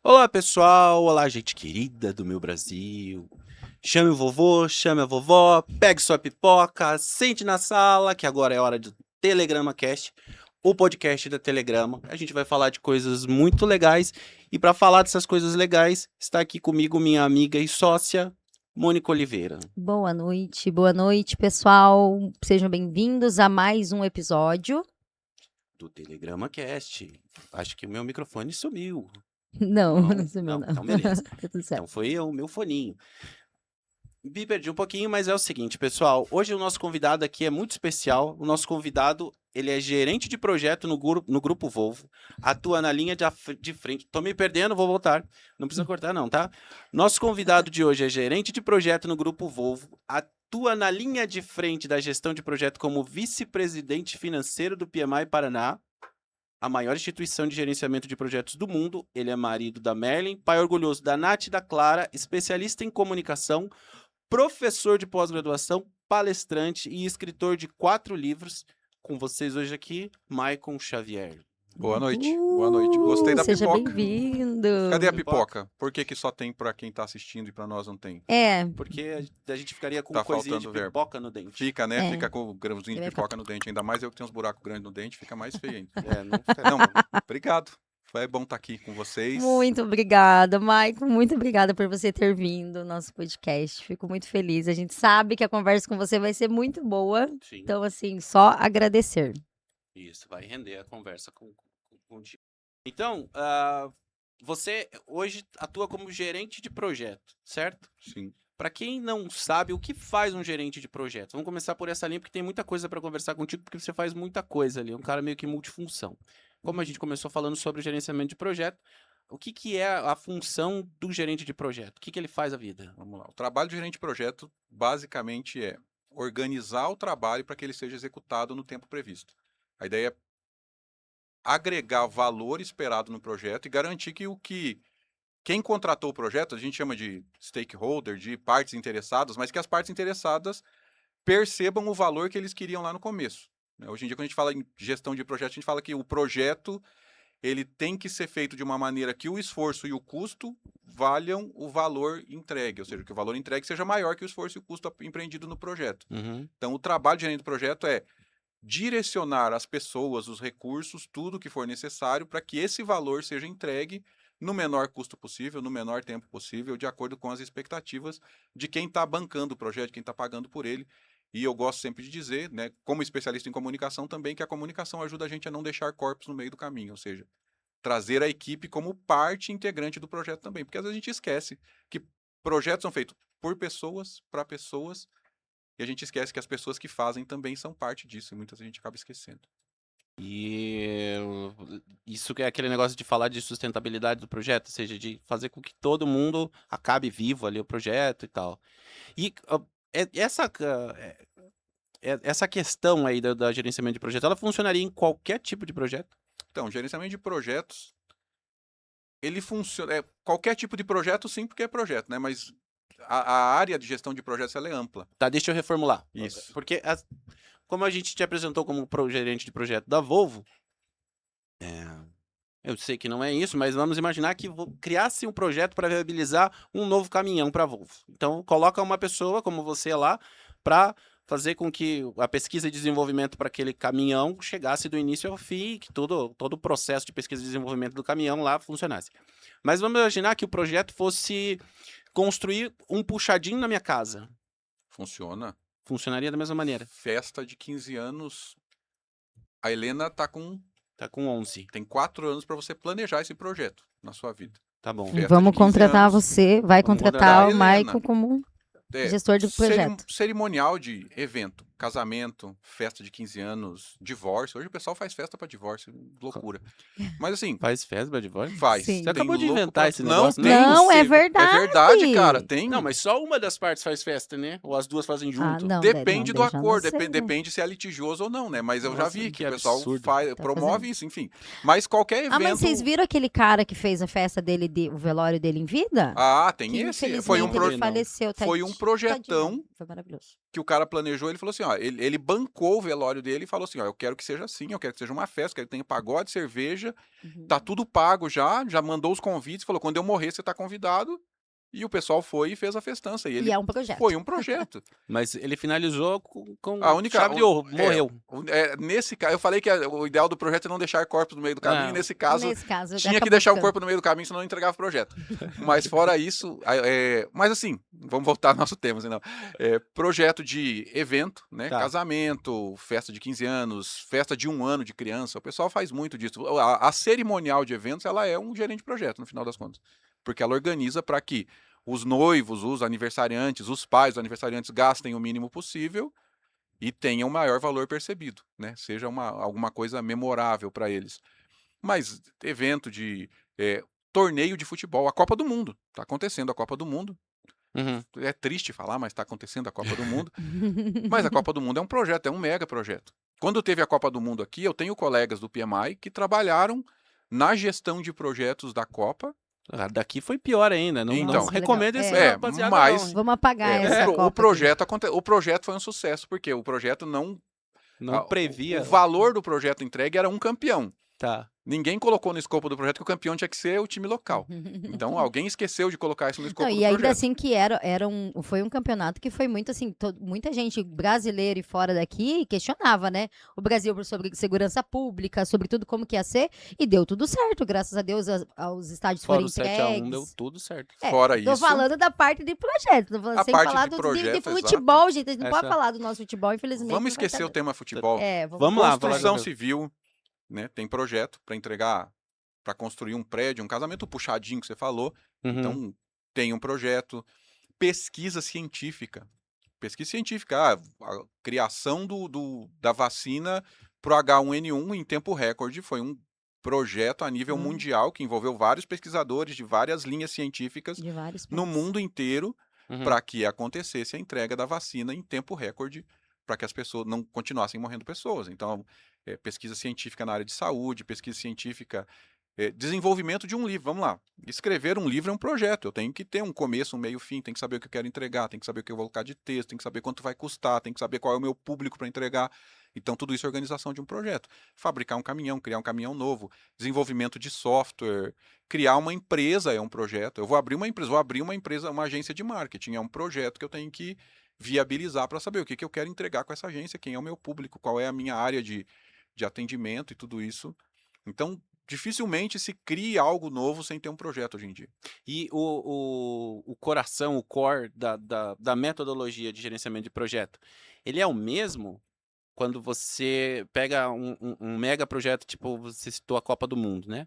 Olá, pessoal! Olá, gente querida do meu Brasil. Chame o vovô, chame a vovó, pegue sua pipoca, sente na sala, que agora é hora do Telegrama Cast, o podcast da Telegrama. A gente vai falar de coisas muito legais e para falar dessas coisas legais, está aqui comigo minha amiga e sócia, Mônica Oliveira. Boa noite, pessoal. Sejam bem-vindos a mais um episódio. Do Telegrama Cast. Acho que o meu microfone sumiu. Não sumiu, não. Então beleza. Tá tudo certo. Então foi o meu foninho. Me perdi um pouquinho, mas é o seguinte, pessoal. Hoje o nosso convidado aqui é muito especial. O nosso convidado, ele é gerente de projeto no Grupo Volvo. Atua na linha de frente. Tô me perdendo, vou voltar. Não precisa cortar não, tá? Nosso convidado de hoje é gerente de projeto no Grupo Volvo. Atua na linha de frente da gestão de projeto como vice-presidente financeiro do PMI Paraná, a maior instituição de gerenciamento de projetos do mundo. Ele é marido da Merlin, pai orgulhoso da Nath e da Clara, especialista em comunicação, professor de pós-graduação, palestrante e escritor de 4 livros. Com vocês hoje aqui, Maicon Xavier. Boa noite, boa noite. Gostei da Seja pipoca. bem-vindo. Cadê a pipoca? Por que só tem pra quem tá assistindo e pra nós não tem? Porque a gente ficaria com Tá coisinha de faltando verbo. pipoca no dente. Fica, né? É. Fica com o grãozinho de Vai pipoca no dente. Ainda mais eu que tenho uns buracos grandes no dente, fica mais feio ainda. Não fica Não, obrigado. Foi bom estar aqui com vocês. Muito obrigada, Maicon. Muito obrigada por você ter vindo ao nosso podcast. Fico muito feliz. A gente sabe que a conversa com você vai ser muito boa. Sim, Então, assim, só agradecer. isso, vai render a conversa contigo. Então, você hoje atua como gerente de projeto, certo? Sim. Para quem não sabe, o que faz um gerente de projeto? Vamos começar por essa linha, porque tem muita coisa para conversar contigo, porque você faz muita coisa ali, é um cara meio que multifunção. Como a gente começou falando sobre o gerenciamento de projeto, o que é a função do gerente de projeto? O que ele faz a vida? Vamos lá. O trabalho de gerente de projeto, basicamente, é organizar o trabalho para que ele seja executado no tempo previsto. A ideia é agregar valor esperado no projeto e garantir que quem contratou o projeto, a gente chama de stakeholder, de partes interessadas, mas que as partes interessadas percebam o valor que eles queriam lá no começo. Hoje em dia, quando a gente fala em gestão de projeto, a gente fala que o projeto ele tem que ser feito de uma maneira que o esforço e o custo valham o valor entregue, ou seja, que o valor entregue seja maior que o esforço e o custo empreendido no projeto. Então, o trabalho de gerente do projeto é direcionar as pessoas, os recursos, tudo que for necessário para que esse valor seja entregue no menor custo possível, no menor tempo possível, de acordo com as expectativas de quem está bancando o projeto, quem está pagando por ele. E eu gosto sempre de dizer, né, como especialista em comunicação também, que a comunicação ajuda a gente a não deixar corpos no meio do caminho, ou seja, trazer a equipe como parte integrante do projeto também, porque às vezes a gente esquece que projetos são feitos por pessoas, para pessoas, e a gente esquece que as pessoas que fazem também são parte disso, e muita gente acaba esquecendo. E isso que é aquele negócio de falar de sustentabilidade do projeto, ou seja, de fazer com que todo mundo acabe vivo ali o projeto e tal. E essa questão aí da gerenciamento de projeto, ela funcionaria em qualquer tipo de projeto? Então, gerenciamento de projetos, ele funciona... qualquer tipo de projeto, sim, porque é projeto, né? Mas a área de gestão de projetos ela é ampla. Tá, deixa eu reformular. Isso. Porque, como a gente te apresentou como gerente de projeto da Volvo, eu sei que não é isso, mas vamos imaginar que criasse um projeto para viabilizar um novo caminhão para a Volvo. Então, coloca uma pessoa como você lá para fazer com que a pesquisa e desenvolvimento para aquele caminhão chegasse do início ao fim, que todo o processo de pesquisa e desenvolvimento do caminhão lá funcionasse. Mas vamos imaginar que o projeto fosse construir um puxadinho na minha casa. Funciona. Funcionaria da mesma maneira. Festa de 15 anos. A Helena tá com 11. Tem 4 anos para você planejar esse projeto na sua vida. Tá bom. Festa Vamos de 15 contratar anos. você, vai Vamos contratar o contratar a Maicon Helena. como gestor de projeto. Cerimonial de evento, casamento, festa de 15 anos, divórcio. Hoje o pessoal faz festa para divórcio, loucura. Mas assim, Faz festa pra divórcio? faz. Sim. Você Tem acabou de louco inventar pra- esse Não, negócio, tem. né? Não, é Impossível. verdade. É verdade, cara. Tem. Não, mas só uma das partes faz festa, né? Ou as duas fazem junto. não, Depende do daí já não acordo, sei, né? depende se é litigioso ou não, né? Mas eu já Nossa, vi que que o pessoal absurdo. promove fazendo. isso, enfim. Mas qualquer evento... Mas vocês viram aquele cara que fez a festa dele, o velório dele em vida? Ah, tem Que esse. infelizmente Foi um, ele pro- faleceu. foi um Tadinho. projetão. Foi maravilhoso. que o cara planejou, ele falou assim, ó, ele bancou o velório dele e falou assim, ó, eu quero que seja assim, eu quero que seja uma festa, quero que tenha pagode, cerveja, tá tudo pago já mandou os convites, falou, quando eu morrer você tá convidado, e o pessoal foi e fez a festança, e E ele é um projeto. foi um projeto. Mas ele finalizou com A única, chave de ouro, morreu. Nesse caso, eu falei que o ideal do projeto é não deixar corpos no meio do caminho, Ah. nesse caso, Nesse caso, tinha que acabou deixar um ficando. corpo no meio do caminho, senão não entregava o projeto. Mas fora isso, mas assim, vamos voltar ao nosso tema, senão. Projeto de evento, né? Tá. Casamento, festa de 15 anos, festa de 1 ano de criança, o pessoal faz muito disso. A cerimonial de eventos, ela é um gerente de projeto, no final das contas. Porque ela organiza para que os noivos, os aniversariantes, os pais dos aniversariantes gastem o mínimo possível e tenham o maior valor percebido, né? Seja alguma coisa memorável para eles. Mas evento de torneio de futebol, a Copa do Mundo. Está acontecendo a Copa do Mundo. Uhum. É triste falar, mas está acontecendo a Copa do Mundo. Mas a Copa do Mundo é um projeto, é um mega projeto. Quando teve a Copa do Mundo aqui, eu tenho colegas do PMI que trabalharam na gestão de projetos da Copa. Ah, daqui foi pior ainda. Não, Então. não recomendo esse É, rapaziada, mas- não. Vamos apagar essa Copa o aqui. projeto foi um sucesso, porque o projeto Não previa. O valor do projeto entregue era um campeão. Tá. Ninguém colocou no escopo do projeto que o campeão tinha que ser o time local. Então, alguém esqueceu de colocar isso no escopo Não, do e ainda projeto. assim que foi um campeonato que foi muito assim, muita gente brasileira e fora daqui questionava, né? O Brasil sobre segurança pública, sobre tudo como que ia ser, e deu tudo certo, graças a Deus aos estádios Fora foram o 7x1 entregues. deu tudo certo. Fora Tô isso, falando da parte de projeto, tô falando A sem parte falar de de projeto, futebol, gente, a gente não pode Essa- falar do nosso futebol, infelizmente. vamos não vai esquecer tá o tema futebol. dando. Vamos lá, falar Construção do- civil, né? Tem projeto para entregar, para construir um prédio, um casamento puxadinho que você falou. Uhum. Então, tem um projeto. Pesquisa científica. Pesquisa científica, a criação da vacina pro H1N1 em tempo recorde foi um projeto a nível mundial que envolveu vários pesquisadores de várias linhas científicas De vários no países. mundo inteiro Uhum. para que acontecesse a entrega da vacina em tempo recorde para que as pessoas não continuassem morrendo pessoas. Então, pesquisa científica na área de saúde, pesquisa científica, desenvolvimento de um livro. Vamos lá. Escrever um livro é um projeto. Eu tenho que ter um começo, um meio, fim. Tem que saber o que eu quero entregar, tem que saber o que eu vou colocar de texto, tem que saber quanto vai custar, tem que saber qual é o meu público para entregar. Então, tudo isso é organização de um projeto. Fabricar um caminhão, criar um caminhão novo, desenvolvimento de software, criar uma empresa é um projeto. Eu vou abrir uma empresa, uma agência de marketing. É um projeto que eu tenho que viabilizar para saber o que eu quero entregar com essa agência, quem é o meu público, qual é a minha área de atendimento e tudo isso. Então, dificilmente se cria algo novo sem ter um projeto hoje em dia. E o coração, o core da metodologia de gerenciamento de projeto, ele é o mesmo quando você pega um mega projeto, tipo, você citou a Copa do Mundo, né?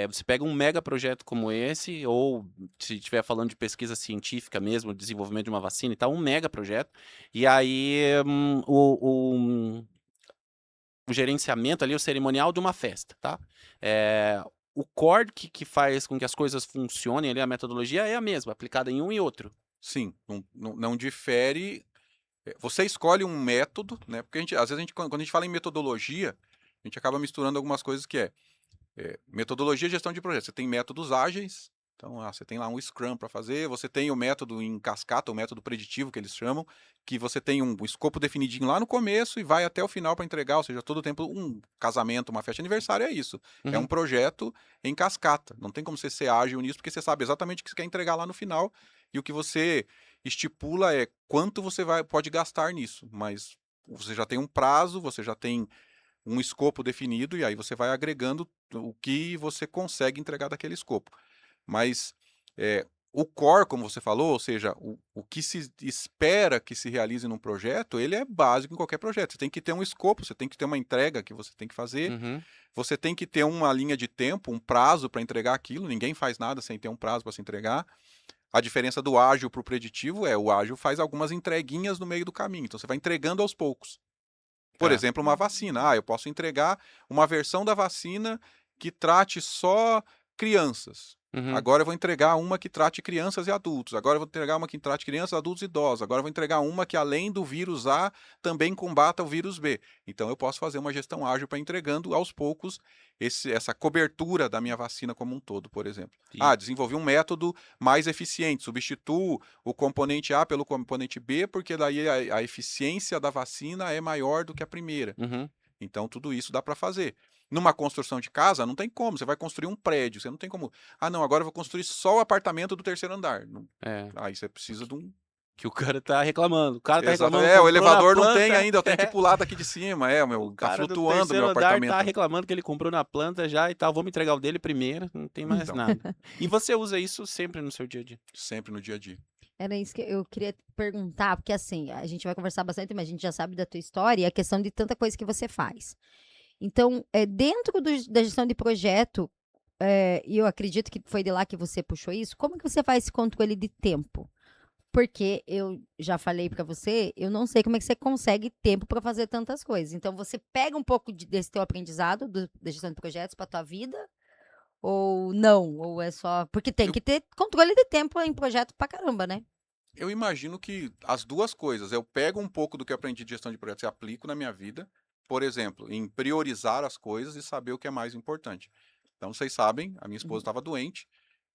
Você pega um mega projeto como esse, ou se estiver falando de pesquisa científica mesmo, desenvolvimento de uma vacina e tal, um mega projeto, e aí o gerenciamento ali, o cerimonial de uma festa, tá? O core que faz com que as coisas funcionem ali, a metodologia é a mesma, aplicada em um e outro. Sim, não difere. Você escolhe um método, né? Porque às vezes quando a gente fala em metodologia, a gente acaba misturando algumas coisas que metodologia e gestão de projetos. Você tem métodos ágeis, então você tem lá um Scrum para fazer, você tem o método em cascata, o método preditivo que eles chamam, que você tem um escopo definidinho lá no começo e vai até o final para entregar, ou seja, todo o tempo um casamento, uma festa de aniversário é isso. É um projeto em cascata. Não tem como você ser ágil nisso, porque você sabe exatamente o que você quer entregar lá no final e o que você estipula é quanto você pode gastar nisso, mas você já tem um prazo, você já tem um escopo definido e aí você vai agregando o que você consegue entregar daquele escopo. Mas o core, como você falou, ou seja, o que se espera que se realize num projeto, ele é básico em qualquer projeto. Você tem que ter um escopo, você tem que ter uma entrega que você tem que fazer, você tem que ter uma linha de tempo, um prazo para entregar aquilo. Ninguém faz nada sem ter um prazo para se entregar. A diferença do ágil para o preditivo o ágil faz algumas entreguinhas no meio do caminho. Então, você vai entregando aos poucos. Por exemplo, uma vacina. Eu posso entregar uma versão da vacina que trate só crianças. Uhum. Agora eu vou entregar uma que trate crianças e adultos. Agora eu vou entregar uma que trate crianças, adultos e idosos. Agora eu vou entregar uma que, além do vírus A, também combata o vírus B. Então eu posso fazer uma gestão ágil para entregando aos poucos essa cobertura da minha vacina como um todo, por exemplo. Sim. Ah, desenvolvi um método mais eficiente, substituo o componente A pelo componente B, porque daí a eficiência da vacina é maior do que a primeira. Uhum. Então, tudo isso dá para fazer. Numa construção de casa, não tem como. Você vai construir um prédio, você não tem como. Ah, não, agora eu vou construir só o apartamento do terceiro andar. É. Aí você precisa de um. Que o cara tá reclamando. O cara tá Exato. reclamando. É, o comprou na elevador não tem planta. ainda, eu tenho que É. pular daqui de cima. É, O meu, tá cara do flutuando o terceiro meu andar apartamento. tá reclamando que ele comprou na planta já e tal. Vamos entregar o dele primeiro. Não tem mais Então. nada. E você usa isso sempre no seu dia a dia? Sempre no dia a dia. Era isso que eu queria te perguntar, porque assim, a gente vai conversar bastante, mas a gente já sabe da tua história e a questão de tanta coisa que você faz. Então, dentro da gestão de projeto, e eu acredito que foi de lá que você puxou isso, como que você faz esse controle de tempo? Porque eu já falei pra você, eu não sei como é que você consegue tempo pra fazer tantas coisas. Então, você pega um pouco desse teu aprendizado da gestão de projetos pra tua vida, ou não? Ou é só... Porque tem Eu- que ter controle de tempo em projeto pra caramba, né? Eu imagino que as duas coisas. Eu pego um pouco do que eu aprendi de gestão de projetos e aplico na minha vida. Por exemplo, em priorizar as coisas e saber o que é mais importante. Então, vocês sabem, a minha esposa estava doente.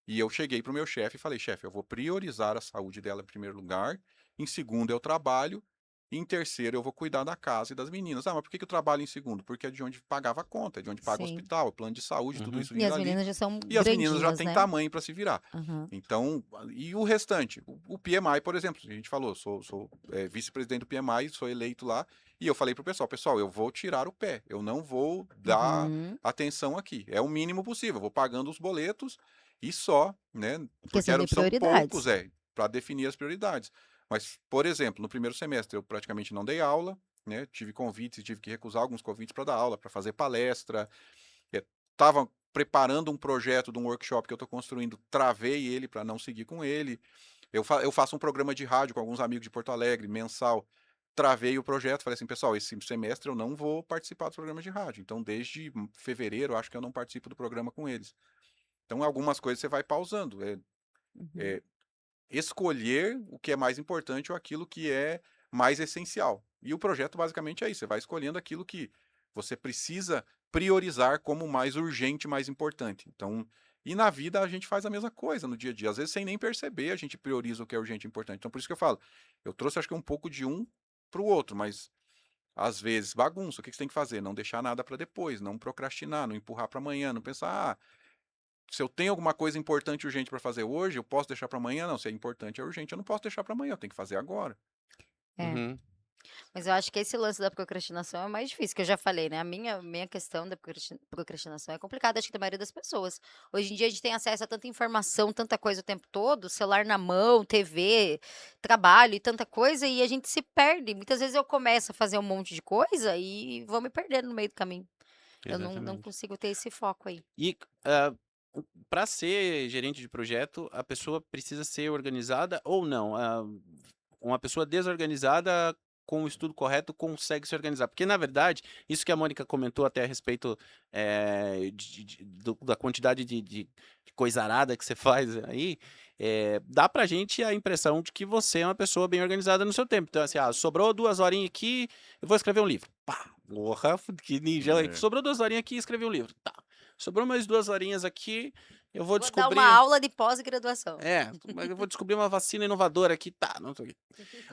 E eu cheguei para o meu chefe e falei, chefe, eu vou priorizar a saúde dela em primeiro lugar, em segundo é o trabalho, e em terceiro eu vou cuidar da casa e das meninas. Ah, mas por que eu trabalho em segundo? Porque é de onde pagava a conta, é de onde paga o Sim. hospital, o plano de saúde, tudo Uhum. isso E vinha as dali. meninas já são E as meninas já grandinhas, têm né? tamanho para se virar. Aham. Então, e o restante? O PMI, por exemplo, a gente falou, sou vice-presidente do PMI, sou eleito lá, e eu falei pro pessoal, eu vou tirar o pé, eu não vou dar Uhum. atenção aqui. É o mínimo possível, eu vou pagando os boletos e só, né? Porque Questão de são prioridades. poucos, para definir as prioridades. Mas, por exemplo, no primeiro semestre eu praticamente não dei aula, né? Tive convites, tive que recusar alguns convites para dar aula, para fazer palestra. Estava preparando um projeto de um workshop que eu estou construindo, travei ele para não seguir com ele. Eu faço um programa de rádio com alguns amigos de Porto Alegre, mensal. Travei o projeto, falei assim, pessoal, esse semestre eu não vou participar dos programas de rádio. Então, desde fevereiro, acho que eu não participo do programa com eles. Então, algumas coisas você vai pausando. Uhum. Escolher o que é mais importante ou aquilo que é mais essencial. E o projeto basicamente é isso. Você vai escolhendo aquilo que você precisa priorizar como mais urgente, mais importante. Então, e na vida a gente faz a mesma coisa no dia a dia. Às vezes, sem nem perceber, a gente prioriza o que é urgente e importante. Então, por isso que eu falo, eu trouxe acho que um pouco de um para o outro, mas às vezes bagunça. O que você tem que fazer? Não deixar nada para depois, não procrastinar, não empurrar para amanhã, não pensar, se eu tenho alguma coisa importante e urgente para fazer hoje, eu posso deixar para amanhã? Não, se é importante, é urgente, eu não posso deixar para amanhã, eu tenho que fazer agora. É. Uhum. Mas eu acho que esse lance da procrastinação é mais difícil, que eu já falei, né? A minha questão da procrastinação é complicada, acho que da maioria das pessoas. Hoje em dia a gente tem acesso a tanta informação, tanta coisa o tempo todo, celular na mão, TV, trabalho e tanta coisa, e a gente se perde. Muitas vezes eu começo a fazer um monte de coisa e vou me perdendo no meio do caminho. Eu não Exatamente. consigo ter esse foco aí. E para ser gerente de projeto, a pessoa precisa ser organizada ou não? Uma pessoa desorganizada com o estudo correto consegue se organizar. Porque, na verdade, isso que a Mônica comentou até a respeito da quantidade de coisa arada que você faz aí, dá pra gente a impressão de que você é uma pessoa bem organizada no seu tempo. Então, assim, sobrou 2 horinhas aqui, eu vou escrever um livro. Pá, porra, que ninja. É. Sobrou 2 horinhas aqui, escrevi um livro. Tá. Sobrou mais 2 horinhas aqui, eu vou Vou dar descobrir... uma aula de pós-graduação. Mas eu vou descobrir uma vacina inovadora aqui, tá, não tô aqui.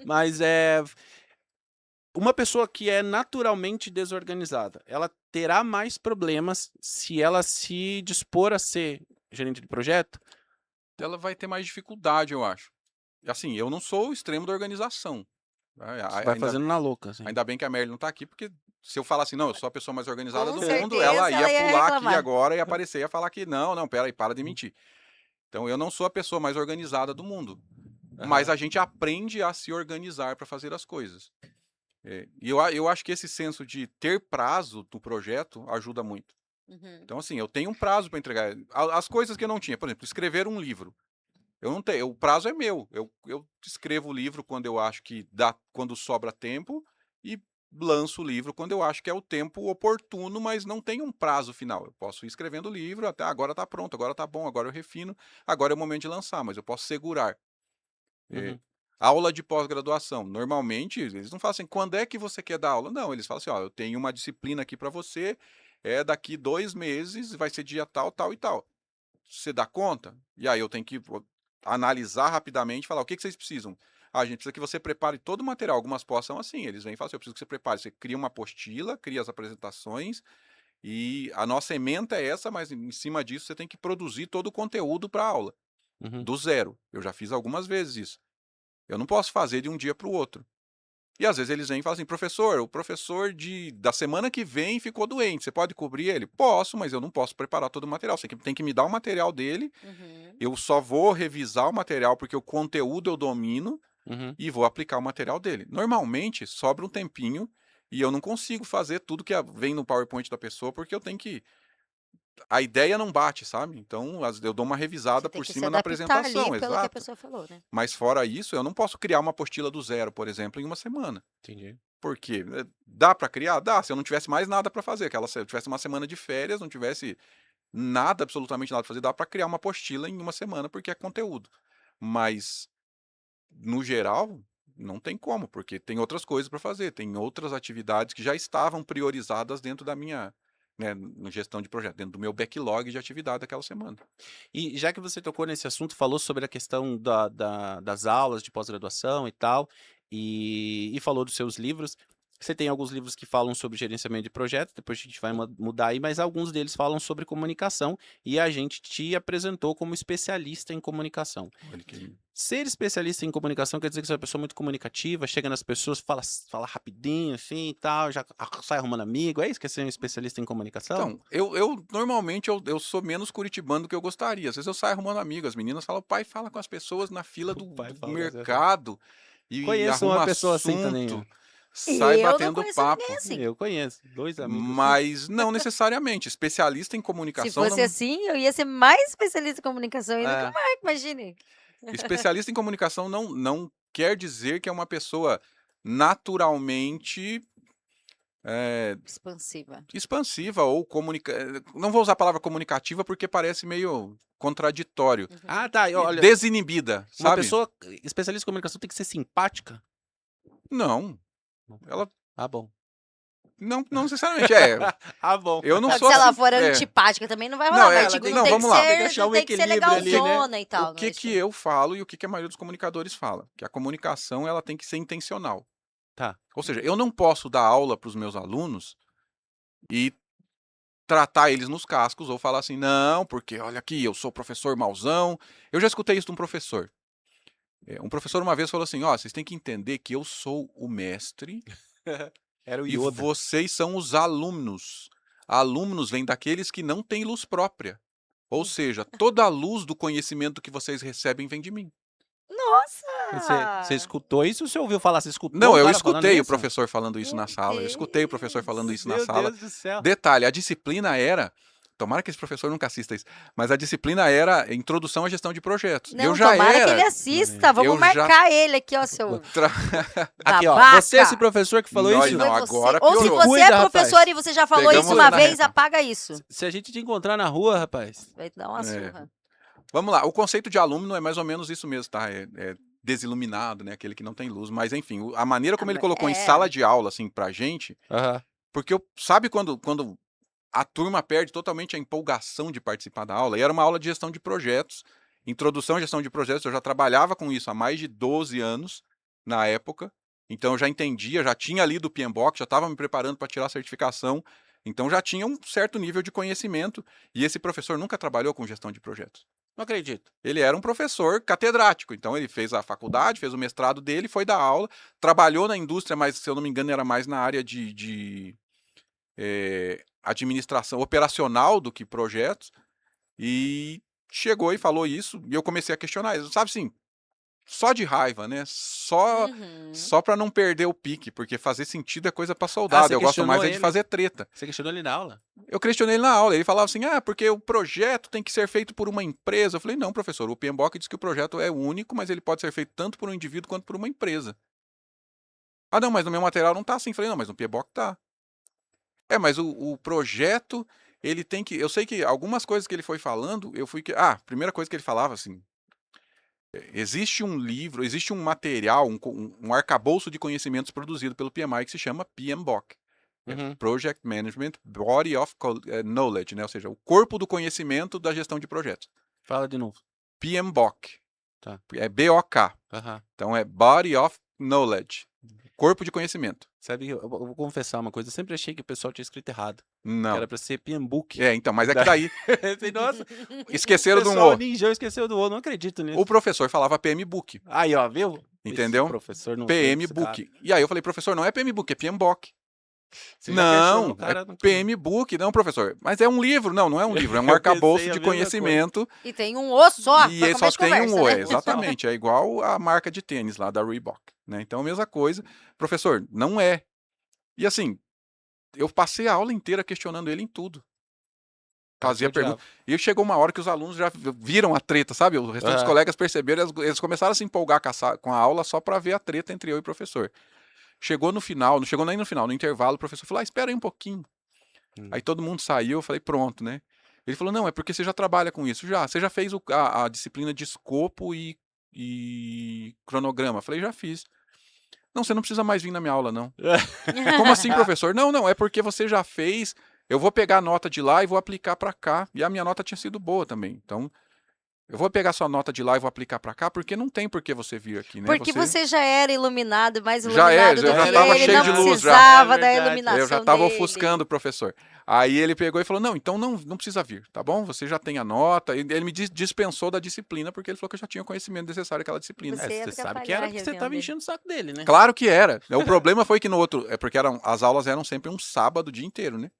Mas uma pessoa que é naturalmente desorganizada, ela terá mais problemas se ela se dispor a ser gerente de projeto? Ela vai ter mais dificuldade, eu acho. Assim, eu não sou o extremo da organização. Você vai fazendo na louca, assim. Ainda bem que a Merly não está aqui, porque se eu falar assim, não, eu sou a pessoa mais organizada Com do mundo, certeza ela ia ela ia pular aqui reclamar. agora e aparecer e ia falar que não, pera aí, para de mentir. Então, eu não sou a pessoa mais organizada do mundo. Mas a gente aprende a se organizar para fazer as coisas. E eu acho que esse senso de ter prazo no projeto ajuda muito. Uhum. Então, assim, eu tenho um prazo para entregar. As coisas que eu não tinha, por exemplo, escrever um livro. Eu não tenho, o prazo é meu. Eu escrevo o livro quando eu acho que dá, quando sobra tempo, e lanço o livro quando eu acho que é o tempo oportuno, mas não tem um prazo final. Eu posso ir escrevendo o livro, até agora está pronto, agora está bom, agora eu refino, agora é o momento de lançar, mas eu posso segurar. Uhum. Aula de pós-graduação. Normalmente, eles não falam assim, quando é que você quer dar aula? Não, eles falam assim, ó, eu tenho uma disciplina aqui para você, daqui 2 meses, vai ser dia tal, tal e tal. Você dá conta? E aí eu tenho que analisar rapidamente e falar, o que vocês precisam? A gente precisa que você prepare todo o material. Algumas pós são assim, eles vêm e falam assim, eu preciso que você prepare. Você cria uma apostila, cria as apresentações, e a nossa ementa é essa, mas em cima disso você tem que produzir todo o conteúdo para a aula, Uhum. do zero. Eu já fiz algumas vezes isso. Eu não posso fazer de um dia para o outro. E às vezes eles vêm e falam assim, professor, o professor da semana que vem ficou doente, você pode cobrir ele? Posso, mas eu não posso preparar todo o material. Você tem que me dar o material dele, eu só vou revisar o material porque o conteúdo eu domino Uhum. e vou aplicar o material dele. Normalmente, sobra um tempinho e eu não consigo fazer tudo que vem no PowerPoint da pessoa porque eu tenho que... A ideia não bate, sabe? Então, eu dou uma revisada Você tem por que se cima na adaptar ali apresentação, pelo que a exato. pessoa falou, né? Mas fora isso, eu não posso criar uma apostila do zero, por exemplo, em uma semana. Entendi. Por quê? Dá para criar? Dá. Se eu não tivesse mais nada para fazer, se eu tivesse uma semana de férias, não tivesse nada, absolutamente nada para fazer, dá para criar uma apostila em uma semana, porque é conteúdo. Mas, no geral, não tem como, porque tem outras coisas para fazer, tem outras atividades que já estavam priorizadas dentro da minha, né, no gestão de projeto, dentro do meu backlog de atividade daquela semana. E já que você tocou nesse assunto, falou sobre a questão das aulas de pós-graduação e tal, e falou dos seus livros. Você tem alguns livros que falam sobre gerenciamento de projetos, depois a gente vai mudar aí, mas alguns deles falam sobre comunicação, e a gente te apresentou como especialista em comunicação. Olha que... Ser especialista em comunicação quer dizer que você é uma pessoa muito comunicativa, chega nas pessoas, fala rapidinho, assim, e tal, já sai arrumando amigo, é isso que é ser um especialista em comunicação? Então, eu normalmente eu sou menos curitibano do que eu gostaria. Às vezes eu saio arrumando amigos, as meninas falam, pai, fala com as pessoas na fila O pai do fala com você. mercado e Conheço uma arruma pessoa assim também. assunto, sai Eu não batendo conheço ninguém papo. assim. Eu conheço 2 amigos. Mas não necessariamente. Especialista em Se comunicação. fosse assim, eu ia ser mais especialista em comunicação ainda que É. o Marco, imagine. Especialista em comunicação não quer dizer que é uma pessoa naturalmente Expansiva. expansiva ou não vou usar a palavra comunicativa porque parece meio contraditório. Ah, tá. Olha, Desinibida, uma sabe? pessoa especialista em comunicação tem que ser simpática? Não. Ela Ah, bom. não necessariamente. Ah, bom. Eu não Só que sou se ela assim, for antipática também não vai rolar, Não, mas ela digo, tem- não não, tem vamos que lá. ser, Tem que achar um tem que ser equilíbrio ali, né? legalzona e tal. O que mas, que eu falo e o que que a maioria dos comunicadores fala? Que a comunicação ela tem que ser intencional. Tá. Ou seja, eu não posso dar aula para os meus alunos e tratar eles nos cascos ou falar assim, não, porque olha aqui, eu sou professor mauzão. Eu já escutei isso de um professor. Um professor uma vez falou assim, ó, vocês têm que entender que eu sou o mestre Era o e Yoda. vocês são os alunos. Alunos vêm daqueles que não têm luz própria. Ou seja, toda a luz do conhecimento que vocês recebem vem de mim. Nossa! Você escutou isso ou você ouviu falar? Você escutou Não, o eu cara falando escutei o isso? professor falando isso Meu na sala. Eu escutei o professor falando isso na Meu sala. Deus do céu. Detalhe, a disciplina era... Tomara que esse professor nunca assista isso. Mas a disciplina era Introdução à Gestão de Projetos. Não, eu já tomara que era... ele assista. Vamos Eu já- marcar ele aqui, ó, seu Aqui, ó. babaca. Você é esse professor que falou Nós isso? não, Foi você. agora Ou se piorou. você Cuida, é rapaz. professor e você já falou Pegamos isso uma ele na vez, reta. apaga isso. Se a gente te encontrar na rua, rapaz. Vai dar uma surra. Vamos lá, o conceito de aluno é mais ou menos isso mesmo, tá? É desiluminado, né? Aquele que não tem luz. Mas, enfim, a maneira como ele colocou em sala de aula, assim, pra gente... Aham. Porque sabe quando a turma perde totalmente a empolgação de participar da aula? E era uma aula de gestão de projetos, introdução à gestão de projetos. Eu já trabalhava com isso há mais de 12 anos, na época. Então eu já entendia, já tinha lido o PMBOK, já estava me preparando para tirar a certificação. Então já tinha um certo nível de conhecimento. E esse professor nunca trabalhou com gestão de projetos. Não acredito. Ele era um professor catedrático, então ele fez a faculdade, fez o mestrado dele, foi dar aula, trabalhou na indústria, mas se eu não me engano era mais na área de administração operacional do que projetos, e chegou e falou isso, e eu comecei a questionar, sabe assim, só de raiva, né? Só para não perder o pique, porque fazer sentido é coisa para soldado, você eu gosto mais questionou é de ele? fazer treta. Você questionou ele na aula? Eu questionei ele na aula, ele falava assim, porque o projeto tem que ser feito por uma empresa. Eu falei, não, professor, o PMBOK diz que o projeto é único, mas ele pode ser feito tanto por um indivíduo quanto por uma empresa. Ah, não, mas no meu material não tá assim. Falei, não, mas no PMBOK tá. Mas o projeto, ele tem que... Eu sei que algumas coisas que ele foi falando, primeira coisa que ele falava, assim, existe um livro, existe um material, um arcabouço de conhecimentos produzido pelo PMI que se chama PMBOK. Uhum. Project Management Body of Knowledge, né? Ou seja, o corpo do conhecimento da gestão de projetos. Fala de novo. PMBOK. Tá. É BOK. Aham. Então é Body of Knowledge. Corpo de conhecimento. Sabe, eu vou confessar uma coisa. Eu sempre achei que o pessoal tinha escrito errado. Que Não. era pra ser PMBOK. Então, mas é que daí Nossa, esqueceram o do pessoal O. ninja esqueceu do O. Não acredito nisso. O professor falava PMBOK. Aí, ó, viu? Entendeu? Esse professor não veio com esse cara. PMBOK. E aí eu falei, professor, não é PMBOK, é PMBOK. Você já questionou Não, o cara, é PMBOK. Não, professor. Mas é um livro. Não, não é um livro. É um arcabouço pensei a de mesma conhecimento. E tem um O só. E pra ele só começo de tem conversa, um O, né? exatamente. É igual a marca de tênis lá da Reebok, né? Então, a mesma coisa. Professor, não é. E assim, eu passei a aula inteira questionando ele em tudo. Fazia pergunta. E chegou uma hora que os alunos já viram a treta, sabe? O restante dos colegas perceberam, eles começaram a se empolgar com a aula só para ver a treta entre eu e o professor. Chegou no final, não chegou nem no final, no intervalo, o professor falou, espera aí um pouquinho. Aí todo mundo saiu, eu falei, pronto, né? Ele falou, não, é porque você já trabalha com isso. Você já fez a disciplina de escopo e cronograma. Eu falei, já fiz. Não, você não precisa mais vir na minha aula, não. Como assim, professor? Não, é porque você já fez. Eu vou pegar a nota de lá e vou aplicar para cá. E a minha nota tinha sido boa também. Então, eu vou pegar sua nota de lá e vou aplicar para cá, porque não tem por que você vir aqui, né? Porque você já era iluminado, mais Já iluminado do eu já que tava ele, cheio não de luz já. precisava É da verdade. iluminação Eu já tava dele. ofuscando o professor. Aí ele pegou e falou, não, então não precisa vir, tá bom? Você já tem a nota. E ele me dispensou da disciplina, porque ele falou que eu já tinha o conhecimento necessário àquela disciplina. Você ia Você sabe atrapalhar que era a porque você reunião tava dele. enchendo o saco dele, né? Claro que era. O problema foi que no outro... É porque as aulas eram sempre um sábado o dia inteiro, né?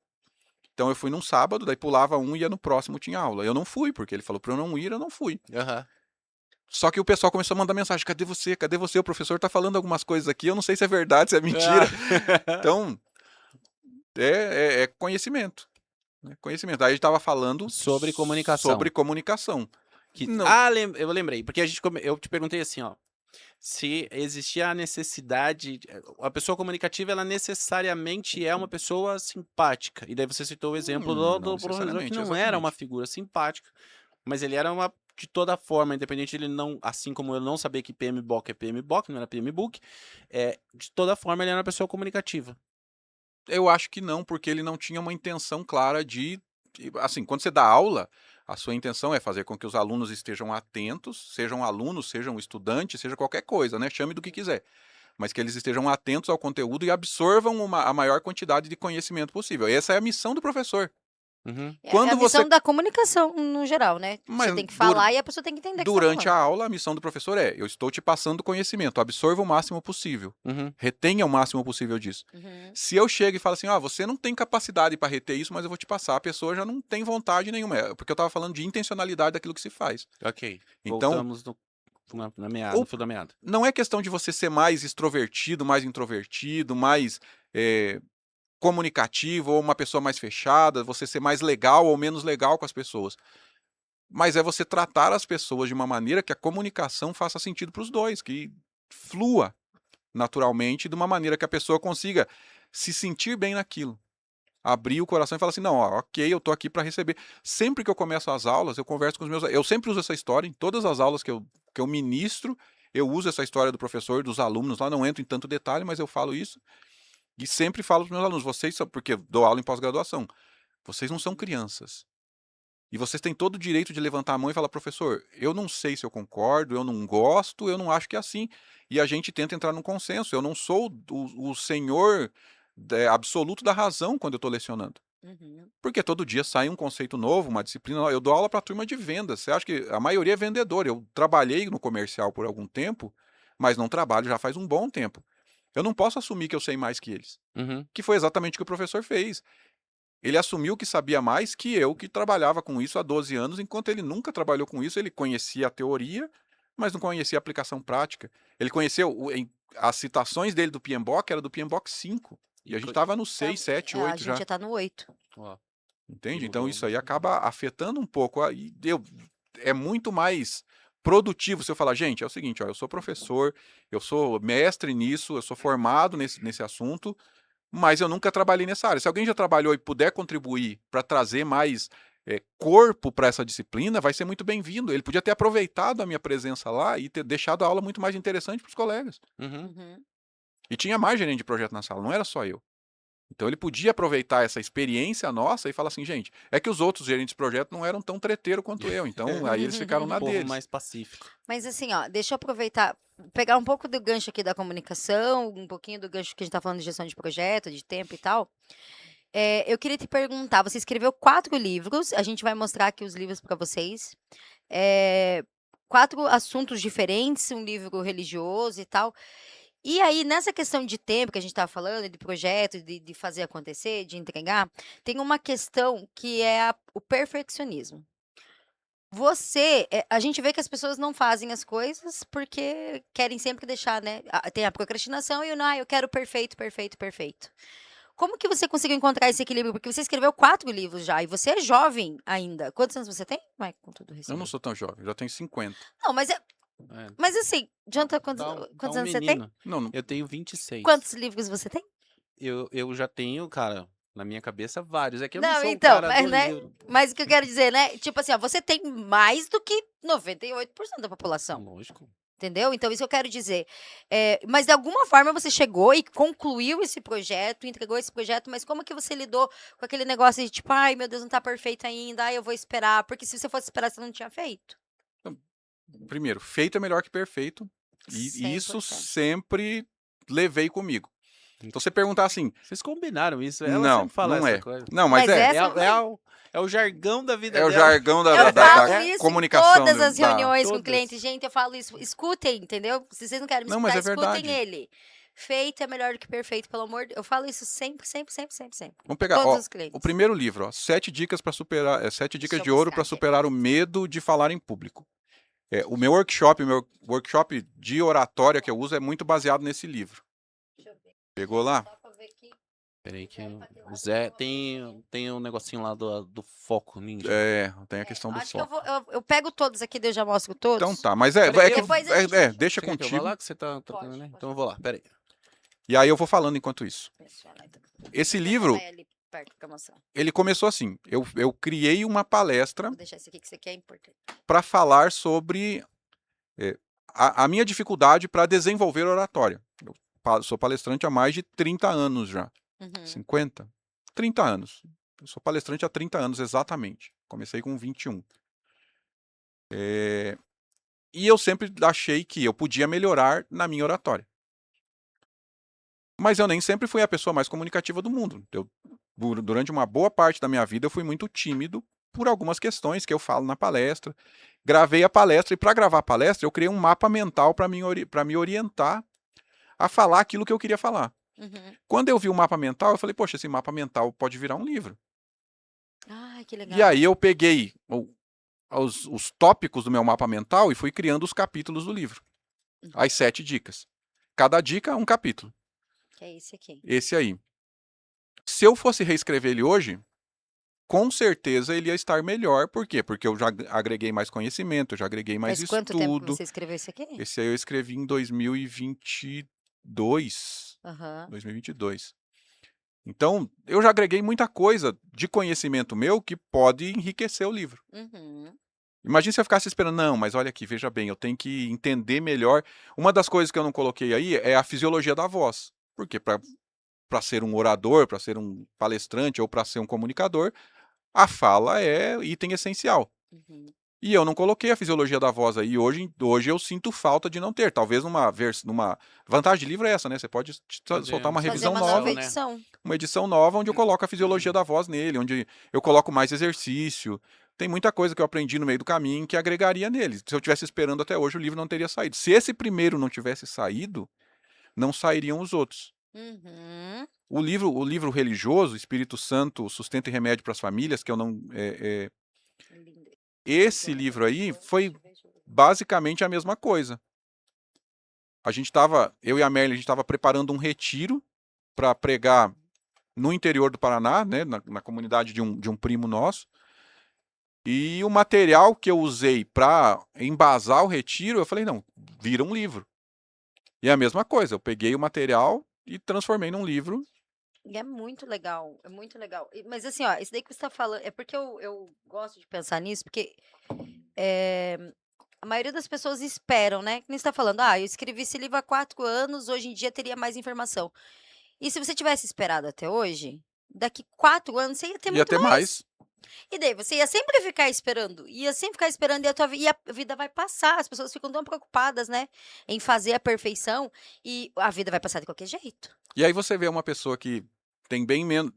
Então eu fui num sábado, daí pulava um e ia no próximo tinha aula. Eu não fui, porque ele falou pra eu não ir, eu não fui. Aham. Só que o pessoal começou a mandar mensagem, cadê você? Cadê você? O professor tá falando algumas coisas aqui, eu não sei se é verdade, se é mentira. Então, é conhecimento. Né? Conhecimento. Aí a gente tava falando Sobre comunicação. Sobre comunicação. Não. Eu lembrei, porque eu te perguntei assim, ó, se existia a necessidade, a pessoa comunicativa, ela necessariamente é uma pessoa simpática, e daí você citou o exemplo Não do professor que necessariamente, não era exatamente. uma figura simpática, mas ele era uma, de toda forma, independente ele não, assim como eu não sabia que PMBOK é PMBOK, não era PMBOK, de toda forma ele era uma pessoa comunicativa. Eu acho que não, porque ele não tinha uma intenção clara assim, quando você dá aula, a sua intenção é fazer com que os alunos estejam atentos, sejam alunos, sejam estudantes, seja qualquer coisa, né? Chame do que quiser. Mas que eles estejam atentos ao conteúdo e absorvam a maior quantidade de conhecimento possível. Essa é a missão do professor. Uhum. É Quando a missão você- da comunicação, no geral, né? Mas Você tem que falar e a pessoa tem que entender o que você tá Durante a falando. aula, a missão do professor eu estou te passando conhecimento, absorva o máximo possível. Uhum. Retenha o máximo possível disso. Uhum. Se eu chego e falo assim, você não tem capacidade para reter isso, mas eu vou te passar, a pessoa já não tem vontade nenhuma, porque eu estava falando de intencionalidade daquilo que se faz. Ok, Então, voltamos na meada, no fio da meada. não é questão de você ser mais extrovertido, mais introvertido, mais comunicativo ou uma pessoa mais fechada, você ser mais legal ou menos legal com as pessoas. Mas é você tratar as pessoas de uma maneira que a comunicação faça sentido para os dois, que flua naturalmente de uma maneira que a pessoa consiga se sentir bem naquilo. Abrir o coração e falar assim, não, ok, eu tô aqui para receber. Sempre que eu começo as aulas, eu converso com os meus... Eu sempre uso essa história em todas as aulas que eu ministro, eu uso essa história do professor, dos alunos, lá não entro em tanto detalhe, mas eu falo isso. E sempre falo para os meus alunos, vocês são... Porque eu dou aula em pós-graduação. Vocês não são crianças. E vocês têm todo o direito de levantar a mão e falar, professor, eu não sei se eu concordo, eu não gosto, eu não acho que é assim. E a gente tenta entrar num consenso. Eu não sou o senhor absoluto da razão quando eu estou lecionando. Uhum. Porque todo dia sai um conceito novo, uma disciplina nova. Eu dou aula para a turma de vendas. Você acha que a maioria é vendedor? Eu trabalhei no comercial por algum tempo, mas não trabalho já faz um bom tempo. Eu não posso assumir que eu sei mais que eles. Uhum. Que foi exatamente o que o professor fez. Ele assumiu que sabia mais que eu, que trabalhava com isso há 12 anos, enquanto ele nunca trabalhou com isso. Ele conhecia a teoria, mas não conhecia a aplicação prática. Ele conheceu as citações dele do PMBOK, era do PMBOK 5. E a gente estava no 6, 7, A 8 gente já. já tá no 8. Ó, Entende? mudou. Então isso aí acaba afetando um pouco. É muito mais produtivo se eu falar, gente, é o seguinte, ó, eu sou professor, eu sou mestre nisso, eu sou formado nesse assunto, mas eu nunca trabalhei nessa área. Se alguém já trabalhou e puder contribuir para trazer mais corpo para essa disciplina, vai ser muito bem-vindo. Ele podia ter aproveitado a minha presença lá e ter deixado a aula muito mais interessante para os colegas. Uhum. E tinha mais gerente de projeto na sala, não era só eu. Então ele podia aproveitar essa experiência nossa e falar assim, gente, é que os outros gerentes de projeto não eram tão treteiro quanto eu, então aí eles ficaram na Povo deles. mais pacífico. Mas assim, ó, deixa eu aproveitar, pegar um pouco do gancho aqui da comunicação, um pouquinho do gancho que a gente tá falando de gestão de projeto, de tempo e tal. Eu queria te perguntar, você escreveu 4 livros, a gente vai mostrar aqui os livros para vocês. 4 assuntos diferentes, um livro religioso e tal. E aí, nessa questão de tempo que a gente estava falando, de projeto, de fazer acontecer, de entregar, tem uma questão que é o perfeccionismo. A gente vê que as pessoas não fazem as coisas porque querem sempre deixar, né? Tem a procrastinação e eu quero perfeito, perfeito, perfeito. Como que você conseguiu encontrar esse equilíbrio? Porque você escreveu 4 livros já e você é jovem ainda. Quantos anos você tem? Vai, com tudo Eu respeito. não sou tão jovem, já tenho 50. Não, mas É, mas assim, adianta quantos, tá um quantos anos você tem? menino. Não, Eu tenho 26. Quantos livros você tem? Eu já tenho, cara, na minha cabeça, vários. É que eu não Não, sou o então, cara mas, do né? livro. Mas o que eu quero dizer, né? Tipo assim, ó, você tem mais do que 98% da população. Lógico. Entendeu? Então, isso eu quero dizer. Mas de alguma forma você chegou e concluiu esse projeto, entregou esse projeto, mas como que você lidou com aquele negócio de tipo, ai meu Deus, não tá perfeito ainda, ai eu vou esperar, porque se você fosse esperar, você não tinha feito. primeiro, feito é melhor que perfeito. E isso 100%. sempre levei comigo. Então você perguntar assim, Vocês combinaram isso? Ela não, sempre fala não essa é. coisa. Não, mas Mas é. essa- É o jargão da vida É o dela. jargão Eu da falo isso comunicação. em todas as reuniões com Todas. clientes. Gente, eu falo isso. Escutem, entendeu? Se vocês não querem me Não, mas escutar, é escutem verdade. ele. Feito é melhor do que perfeito, pelo amor de Deus. Eu falo isso sempre, sempre, sempre, sempre, sempre. Vamos pegar Todos ó, os clientes. o primeiro livro, ó, 7 dicas para superar, 7 dicas Deixa eu de ouro buscar para aqui. superar o medo de falar em público. O meu workshop de oratória que eu uso é muito baseado nesse livro. Deixa eu ver. Pegou lá? Só pra ver aqui. Peraí que o Zé tem um negocinho lá do foco ninja. Tem a questão do Acho que foco. eu pego todos aqui, daí eu já mostro todos. Então tá, mas Peraí, que depois a gente- deixa Você quer que eu vá contigo. lá que você tá trocando, né? Pode. Então eu vou lá, peraí. E aí eu vou falando enquanto isso. Esse livro, Vai ali perto pra mostrar. ele começou assim. Eu criei uma palestra Vou deixar esse aqui que isso aqui é importante. para falar sobre a minha dificuldade para desenvolver oratória. Eu sou palestrante há mais de 30 anos já. Uhum. 50? 30 anos. Eu sou palestrante há 30 anos, exatamente. Comecei com 21. E eu sempre achei que eu podia melhorar na minha oratória. Mas eu nem sempre fui a pessoa mais comunicativa do mundo. Durante uma boa parte da minha vida, eu fui muito tímido por algumas questões que eu falo na palestra. Gravei a palestra e para gravar a palestra, eu criei um mapa mental para me orientar a falar aquilo que eu queria falar. Uhum. Quando eu vi o mapa mental, eu falei, poxa, esse mapa mental pode virar um livro. Ai, que legal. E aí eu peguei os tópicos do meu mapa mental e fui criando os capítulos do livro. As 7 dicas. Cada dica é um capítulo. Que é esse aqui. Esse aí. Se eu fosse reescrever ele hoje, com certeza ele ia estar melhor. Por quê? Porque eu já agreguei mais conhecimento, eu já agreguei mais Faz quanto tempo que estudo. você escreveu esse aqui? Esse aí eu escrevi em 2022. Aham. 2022. Então, eu já agreguei muita coisa de conhecimento meu que pode enriquecer o livro. Uhum. Imagina se eu ficasse esperando, não, mas olha aqui, veja bem, eu tenho que entender melhor. Uma das coisas que eu não coloquei aí é a fisiologia da voz. Por quê? Para ser um orador, para ser um palestrante ou para ser um comunicador, a fala é item essencial. Uhum. E eu não coloquei a fisiologia da voz aí. Hoje eu sinto falta de não ter. Talvez numa vantagem de livro é essa, né? Você pode soltar uma Fazer revisão uma nova. nova edição. Uma edição nova onde eu coloco a fisiologia da voz nele, onde eu coloco mais exercício. Tem muita coisa que eu aprendi no meio do caminho que agregaria nele. Se eu tivesse esperando até hoje, o livro não teria saído. Se esse primeiro não tivesse saído, não sairiam os outros. Uhum. O livro religioso, Espírito Santo, Sustento e Remédio para as Famílias, que eu não... Lindo. esse livro aí foi basicamente a mesma coisa. Eu e a Merle, a gente estava preparando um retiro para pregar no interior do Paraná, né, na comunidade de um primo nosso. E o material que eu usei para embasar o retiro, eu falei, não, vira um livro. E é a mesma coisa, eu peguei o material e transformei num livro. E é muito legal, é muito legal. Mas assim, ó, isso daí que você tá falando, é porque eu gosto de pensar nisso, porque a maioria das pessoas esperam, né? Que nem você tá falando, eu escrevi esse livro há 4 anos, hoje em dia teria mais informação. E se você tivesse esperado até hoje, daqui 4 anos você ia ter Ia muito ter mais. E daí você ia sempre ficar esperando, ia sempre ficar esperando e a vida vai passar. As pessoas ficam tão preocupadas, né, em fazer a perfeição e a vida vai passar de qualquer jeito. E aí você vê uma pessoa que tem bem menos.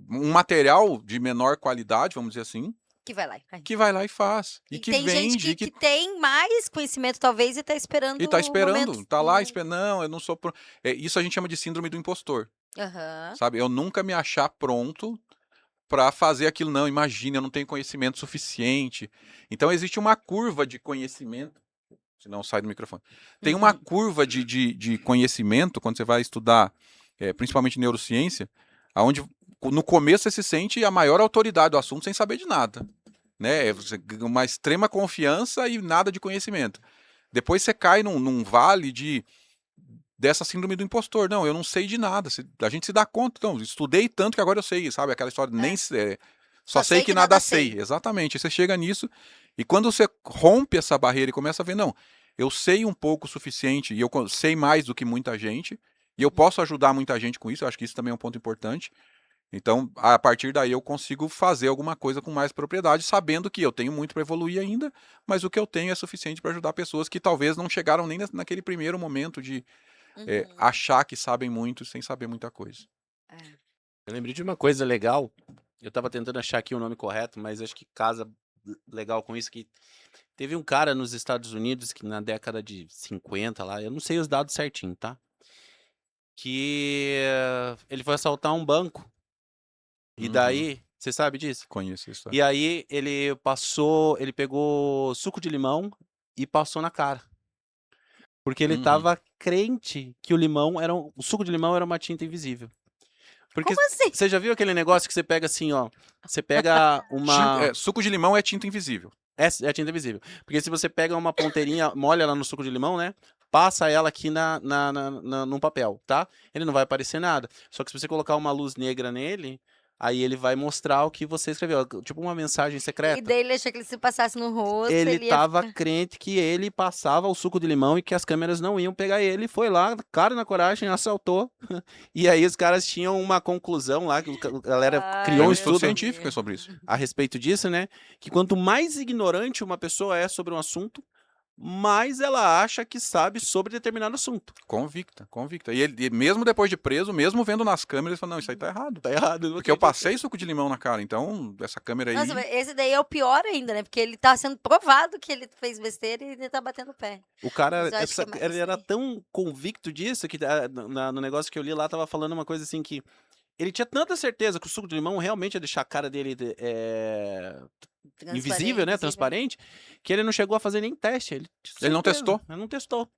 Um material de menor qualidade, vamos dizer assim, Que vai lá. Vai. que vai lá e faz. E que tem gente vende, que tem mais conhecimento, talvez, e tá esperando e tá o esperando, momento. tá lá esperando. Não, eu não sou. Isso a gente chama de síndrome do impostor, Aham. sabe? Eu nunca me achar pronto para fazer aquilo. Não, imagina, eu não tenho conhecimento suficiente. Então existe uma curva de conhecimento. Se não, sai do microfone. Tem uma curva de conhecimento quando você vai estudar, principalmente neurociência, onde no começo você se sente a maior autoridade do assunto sem saber de nada. Né? Uma extrema confiança e nada de conhecimento. Depois você cai num vale dessa síndrome do impostor. Não, eu não sei de nada. A gente se dá conta. Não, estudei tanto que agora eu sei, sabe? Aquela história, nem só sei que nada sei. Exatamente. Você chega nisso e quando você rompe essa barreira e começa a ver, não, eu sei um pouco o suficiente e eu sei mais do que muita gente e eu posso ajudar muita gente com isso. Eu acho que isso também é um ponto importante. Então, a partir daí eu consigo fazer alguma coisa com mais propriedade, sabendo que eu tenho muito para evoluir ainda, mas o que eu tenho é suficiente para ajudar pessoas que talvez não chegaram nem naquele primeiro momento de achar que sabem muito sem saber muita coisa. Eu lembrei de uma coisa legal. Eu tava tentando achar aqui o nome correto, mas acho que casa legal com isso, que teve um cara nos Estados Unidos que na década de 50 lá, eu não sei os dados certinho, tá? Que ele foi assaltar um banco. E daí, você sabe disso? Conheço isso. E aí ele pegou suco de limão e passou na cara. Porque ele tava crente que o suco de limão era uma tinta invisível. Porque Como assim? você já viu aquele negócio que você pega assim, ó? Você pega uma... Suco de limão é tinta invisível. É tinta invisível. Porque se você pega uma ponteirinha, molha ela no suco de limão, né? Passa ela aqui num papel, tá? Ele não vai aparecer nada. Só que se você colocar uma luz negra nele, aí ele vai mostrar o que você escreveu. Tipo uma mensagem E secreta. daí ele achou que ele se passasse no rosto, Ele ia tava ficar- crente que ele passava o suco de limão e que as câmeras não iam pegar ele. Foi lá, cara na coragem, assaltou. E aí os caras tinham uma conclusão lá, que a galera Ai, criou Tem um um meu estudo estudo científico sobre isso. a respeito disso, né? Que quanto mais ignorante uma pessoa é sobre um assunto, mais ela acha que sabe sobre determinado assunto. Convicta. E ele, mesmo depois de preso, mesmo vendo nas câmeras, ele falou, não, isso aí tá errado. Tá errado. Porque eu passei suco de limão na cara, então essa câmera aí... Nossa, mas esse daí é o pior ainda, né? Porque ele tá sendo provado que ele fez besteira e ele tá batendo o pé. O cara, Mas eu acho que é mais ele era isso aí. tão convicto disso que no negócio que eu li lá tava falando uma coisa assim que ele tinha tanta certeza que o suco de limão realmente ia deixar a cara dele invisível, né? Transparente, que ele não chegou a fazer nem teste. Ele não testou. Ele não testou.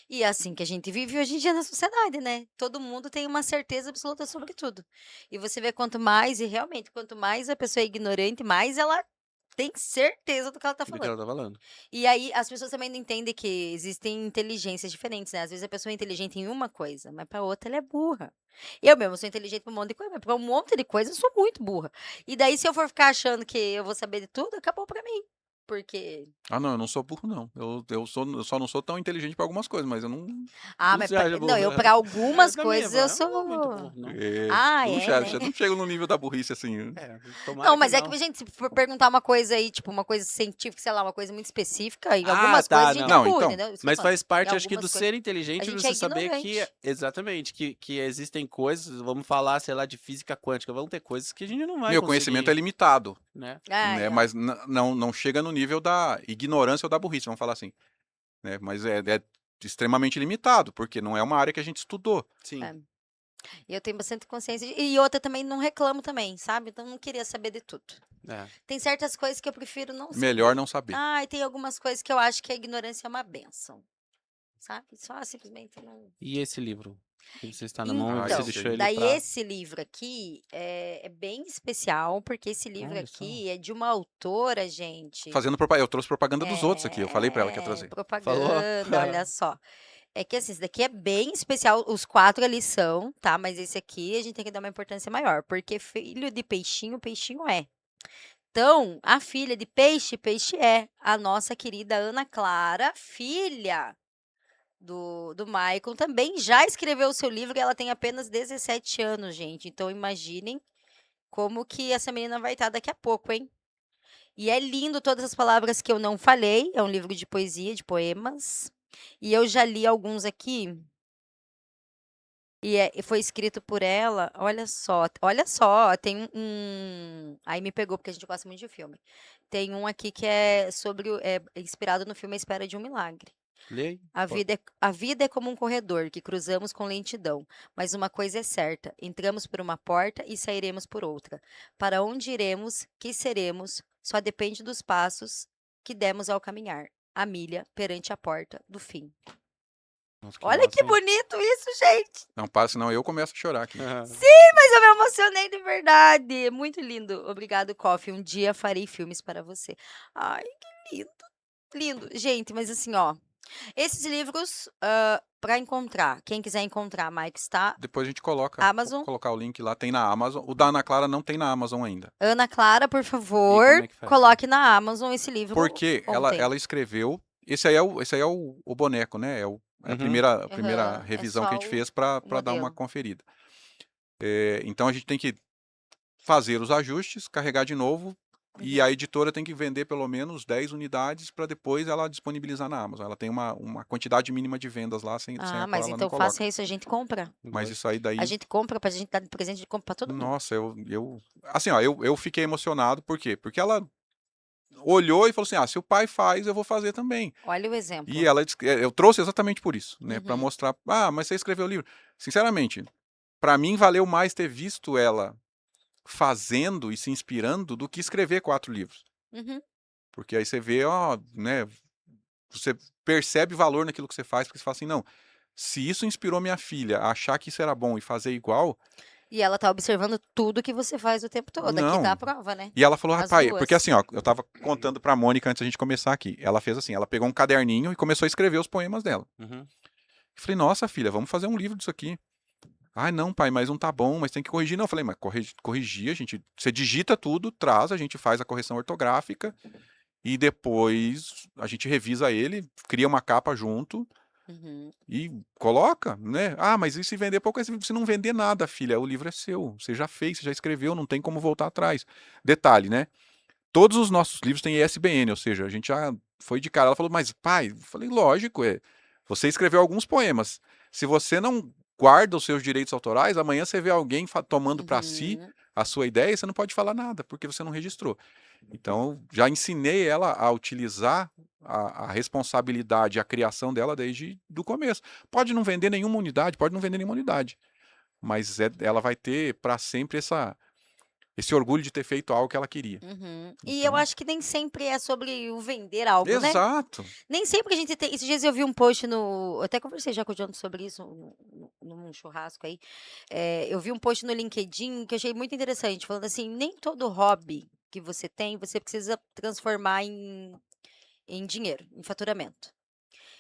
E é assim que a gente vive hoje em dia na sociedade, né? Todo mundo tem uma certeza absoluta sobre tudo. E você vê quanto mais, e realmente, quanto mais a pessoa é ignorante, mais ela tem certeza do que ela tá Do que falando. ela tá falando. E aí as pessoas também não entendem que existem inteligências diferentes, né? Às vezes a pessoa é inteligente em uma coisa, mas pra outra ela é burra. Eu mesmo sou inteligente pra um monte de coisa, mas pra um monte de coisa eu sou muito burra. E daí se eu for ficar achando que eu vou saber de tudo, acabou pra mim. Porque... Ah, não, eu não sou burro, não. Eu só não sou tão inteligente pra algumas coisas, mas eu não... Ah, Não mas se acha não, eu burra. pra algumas Também, coisas eu não é muito sou... burro, não. Ah, não, é, chego, né? não chego no nível da burrice assim. Tomara Não, mas é não. que, gente, se for perguntar uma coisa aí, tipo, uma coisa científica, sei lá, uma coisa muito específica, em Ah, algumas tá, coisas a gente não. é burro, Então, entendeu? Isso que eu Mas falo. faz parte, Em acho que, do algumas ser coisas. inteligente, A gente você é saber que, ignorante. exatamente, que existem coisas, vamos falar, sei lá, de física quântica, vão ter coisas que a gente não vai Meu conseguir, conhecimento é limitado, né? Ah, né? é. Mas não chega no nível da ignorância ou da burrice, vamos falar assim. Né? Mas é extremamente limitado, porque não é uma área que a gente estudou. Sim. É. E eu tenho bastante consciência. E outra também, não reclamo também, sabe? Então, não queria saber de tudo. É. Tem certas coisas que eu prefiro não saber. Melhor não saber. Ah, e tem algumas coisas que eu acho que a ignorância é uma bênção. sabe? Só simplesmente não. E esse livro? Que você está na mão e você Então, deixou ele daí pra... esse livro aqui é bem especial, porque esse livro Olha só. aqui é de uma autora, gente. Fazendo propaganda. Eu trouxe propaganda dos outros aqui. Eu falei pra ela que ia trazer. Falou? Propaganda, olha só. É que assim, esse daqui é bem especial. Os 4 ali são, tá? Mas esse aqui a gente tem que dar uma importância maior, porque filho de peixinho, peixinho é. Então, a filha de peixe, peixe é. A nossa querida Ana Clara, filha do Maicon, também já escreveu o seu livro e ela tem apenas 17 anos, gente. Então, imaginem como que essa menina vai estar daqui a pouco, hein? E é lindo todas as palavras que eu não falei. É um livro de poesia, de poemas. E eu já li alguns aqui. E foi escrito por ela. Olha só, tem Aí me pegou, porque a gente gosta muito de filme. Tem um aqui que é sobre. É inspirado no filme A Espera de um Milagre. Leia. A vida é como um corredor que cruzamos com lentidão, mas uma coisa é certa: entramos por uma porta e sairemos por outra. Para onde iremos, que seremos, só depende dos passos que demos ao caminhar. A milha perante a porta do fim. Nossa, Olha massa, que hein? bonito isso, gente! Não para, senão eu começo a chorar aqui. Mas eu me emocionei de verdade. Muito lindo. Obrigado, Coffee. Um dia farei filmes para você. Ai, que lindo. Lindo. Gente, mas assim, ó. Esses livros, para encontrar, quem quiser encontrar, Mike, está Depois a gente coloca. Amazon. Vou colocar o link lá, tem na Amazon. O da Ana Clara não tem na Amazon ainda. Ana Clara, por favor, é que faz? coloque na Amazon esse livro. Porque ontem. ela escreveu. Esse aí é o boneco, né? É a Uhum. primeira Aham, é revisão só que a gente o fez para dar uma modelo. conferida. Então a gente tem que fazer os ajustes, carregar de novo. E a editora tem que vender pelo menos 10 unidades para depois ela disponibilizar na Amazon. Ela tem uma quantidade mínima de vendas lá, sem a Ah, qual mas ela não então coloca. faça isso, a gente compra. Mas isso aí daí. A gente compra pra gente dar de presente, a gente compra pra todo mundo. Nossa, assim, ó, eu fiquei emocionado, por quê? Porque ela olhou e falou assim: se o pai faz, eu vou fazer também. Olha o exemplo. E eu trouxe exatamente por isso, né? Para Uhum. mostrar, mas você escreveu o livro. Sinceramente, para mim valeu mais ter visto ela fazendo e se inspirando do que escrever 4 livros. Uhum. Porque aí você vê, né? Você percebe valor naquilo que você faz, porque você fala assim, não, se isso inspirou minha filha a achar que isso era bom e fazer igual. E ela tá observando tudo que você faz o tempo todo. Aqui Não. tá a prova, né? E ela falou, As pai, duas. porque assim, ó, eu tava contando pra Mônica antes da gente começar aqui. Ela fez assim, ela pegou um caderninho e começou a escrever os poemas dela. Uhum. Eu falei, nossa, filha, vamos fazer um livro disso aqui. Ai, não, pai, mas não tá bom, mas tem que corrigir. Não, eu falei, mas corrigir, você digita tudo, traz, a gente faz a correção ortográfica e depois a gente revisa ele, cria uma capa junto Uhum. e coloca, né? Mas e se vender pouco? Se não vender nada, filha, o livro é seu. Você já fez, você já escreveu, não tem como voltar atrás. Detalhe, né? Todos os nossos livros têm ISBN, ou seja, a gente já foi de cara. Ela falou, mas pai, eu falei, lógico, você escreveu alguns poemas. Se você não guarda os seus direitos autorais, amanhã você vê alguém tomando para si Uhum. a sua ideia e você não pode falar nada, porque você não registrou. Então, já ensinei ela a utilizar a responsabilidade, a criação dela desde do começo. Pode não vender nenhuma unidade, mas ela vai ter para sempre esse orgulho de ter feito algo que ela queria. Uhum. E eu Então, acho que nem sempre é sobre o vender algo, né? exato. Nem sempre a gente tem. Esses dias eu vi um post no. Eu até conversei já com o Jonathan sobre isso num churrasco aí. Eu vi um post no LinkedIn que eu achei muito interessante, falando assim: nem todo hobby que você tem, você precisa transformar em dinheiro, em faturamento.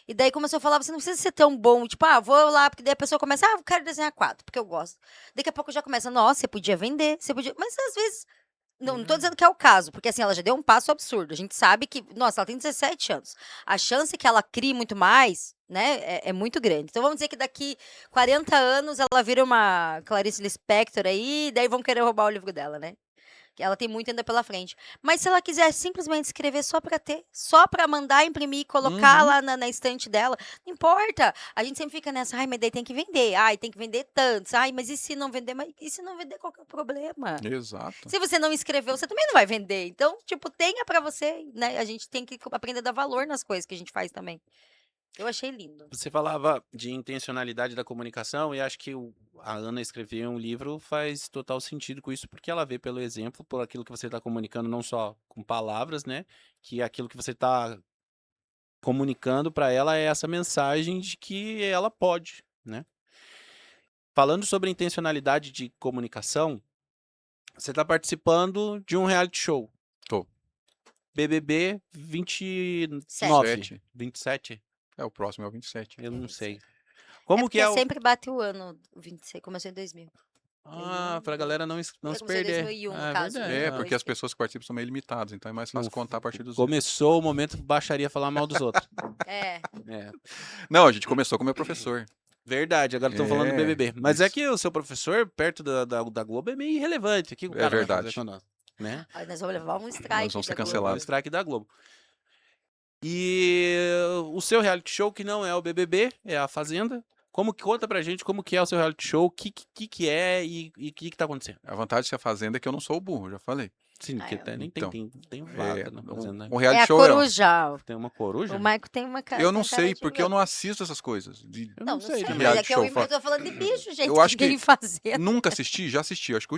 E daí começou a falar, você não precisa ser tão bom, tipo, vou lá, porque daí a pessoa começa, eu quero desenhar quadro, porque eu gosto. Daqui a pouco já começa, nossa, você podia vender, você podia. Mas às vezes. Não tô dizendo que é o caso, porque assim, ela já deu um passo absurdo. A gente sabe que, nossa, ela tem 17 anos. A chance que ela crie muito mais, né, é muito grande. Então vamos dizer que daqui 40 anos ela vira uma Clarice Lispector aí, daí vão querer roubar o livro dela, né? Que ela tem muito ainda pela frente. Mas se ela quiser simplesmente escrever só pra ter, só pra mandar imprimir e colocar Uhum. lá na estante dela, não importa. A gente sempre fica nessa, mas daí tem que vender. Tem que vender tantos. Mas e se não vender? Mas e se não vender, qual que é o problema? Exato. Se você não escreveu, você também não vai vender. Então, tipo, tenha pra você, né? A gente tem que aprender a dar valor nas coisas que a gente faz também. Eu achei lindo. Você falava de intencionalidade da comunicação e acho que a Ana escrever um livro faz total sentido com isso, porque ela vê pelo exemplo, por aquilo que você está comunicando, não só com palavras, né? Que é aquilo que você está comunicando para ela essa mensagem de que ela pode, né? Falando sobre intencionalidade de comunicação, você está participando de um reality show. Tô. BBB 29, 7. 27? O próximo é o 27. Eu não sei. É Como que porque é o... sempre bate o ano, o 26, começou em 2000. Ah, pra galera não se Começou em perder. 2001, no Ah, é caso, verdade. né? Porque as pessoas que participam são meio limitadas, então é mais fácil contar a partir dos zero. Começou o momento que baixaria falar mal dos outros. É. É. Não, a gente começou com o meu professor. Verdade, agora estão falando do É, BBB. Mas é isso. que o seu professor, perto da Globo, é meio irrelevante. O que o É cara vai verdade. fazer com nós, né? Aí nós vamos levar um strike. Nós vamos ser da Globo. O cancelados. strike da Globo. E o seu reality show, que não é o BBB, é a Fazenda. Conta pra gente como que é o seu reality show, o que é e o que tá acontecendo. A vantagem de ser a Fazenda é que eu não sou o burro, já falei. Sim, porque nem então, tem vaga na Fazenda. Um É reality a show coruja. Tem uma coruja? O Maico tem uma cara. Eu não tem cara sei, de porque eu não gato. assisto essas coisas. Eu Não sei, também. mas é reality que eu show, tô falando de bicho, gente. Eu acho que ele fazer. Nunca assisti, já assisti. Acho que o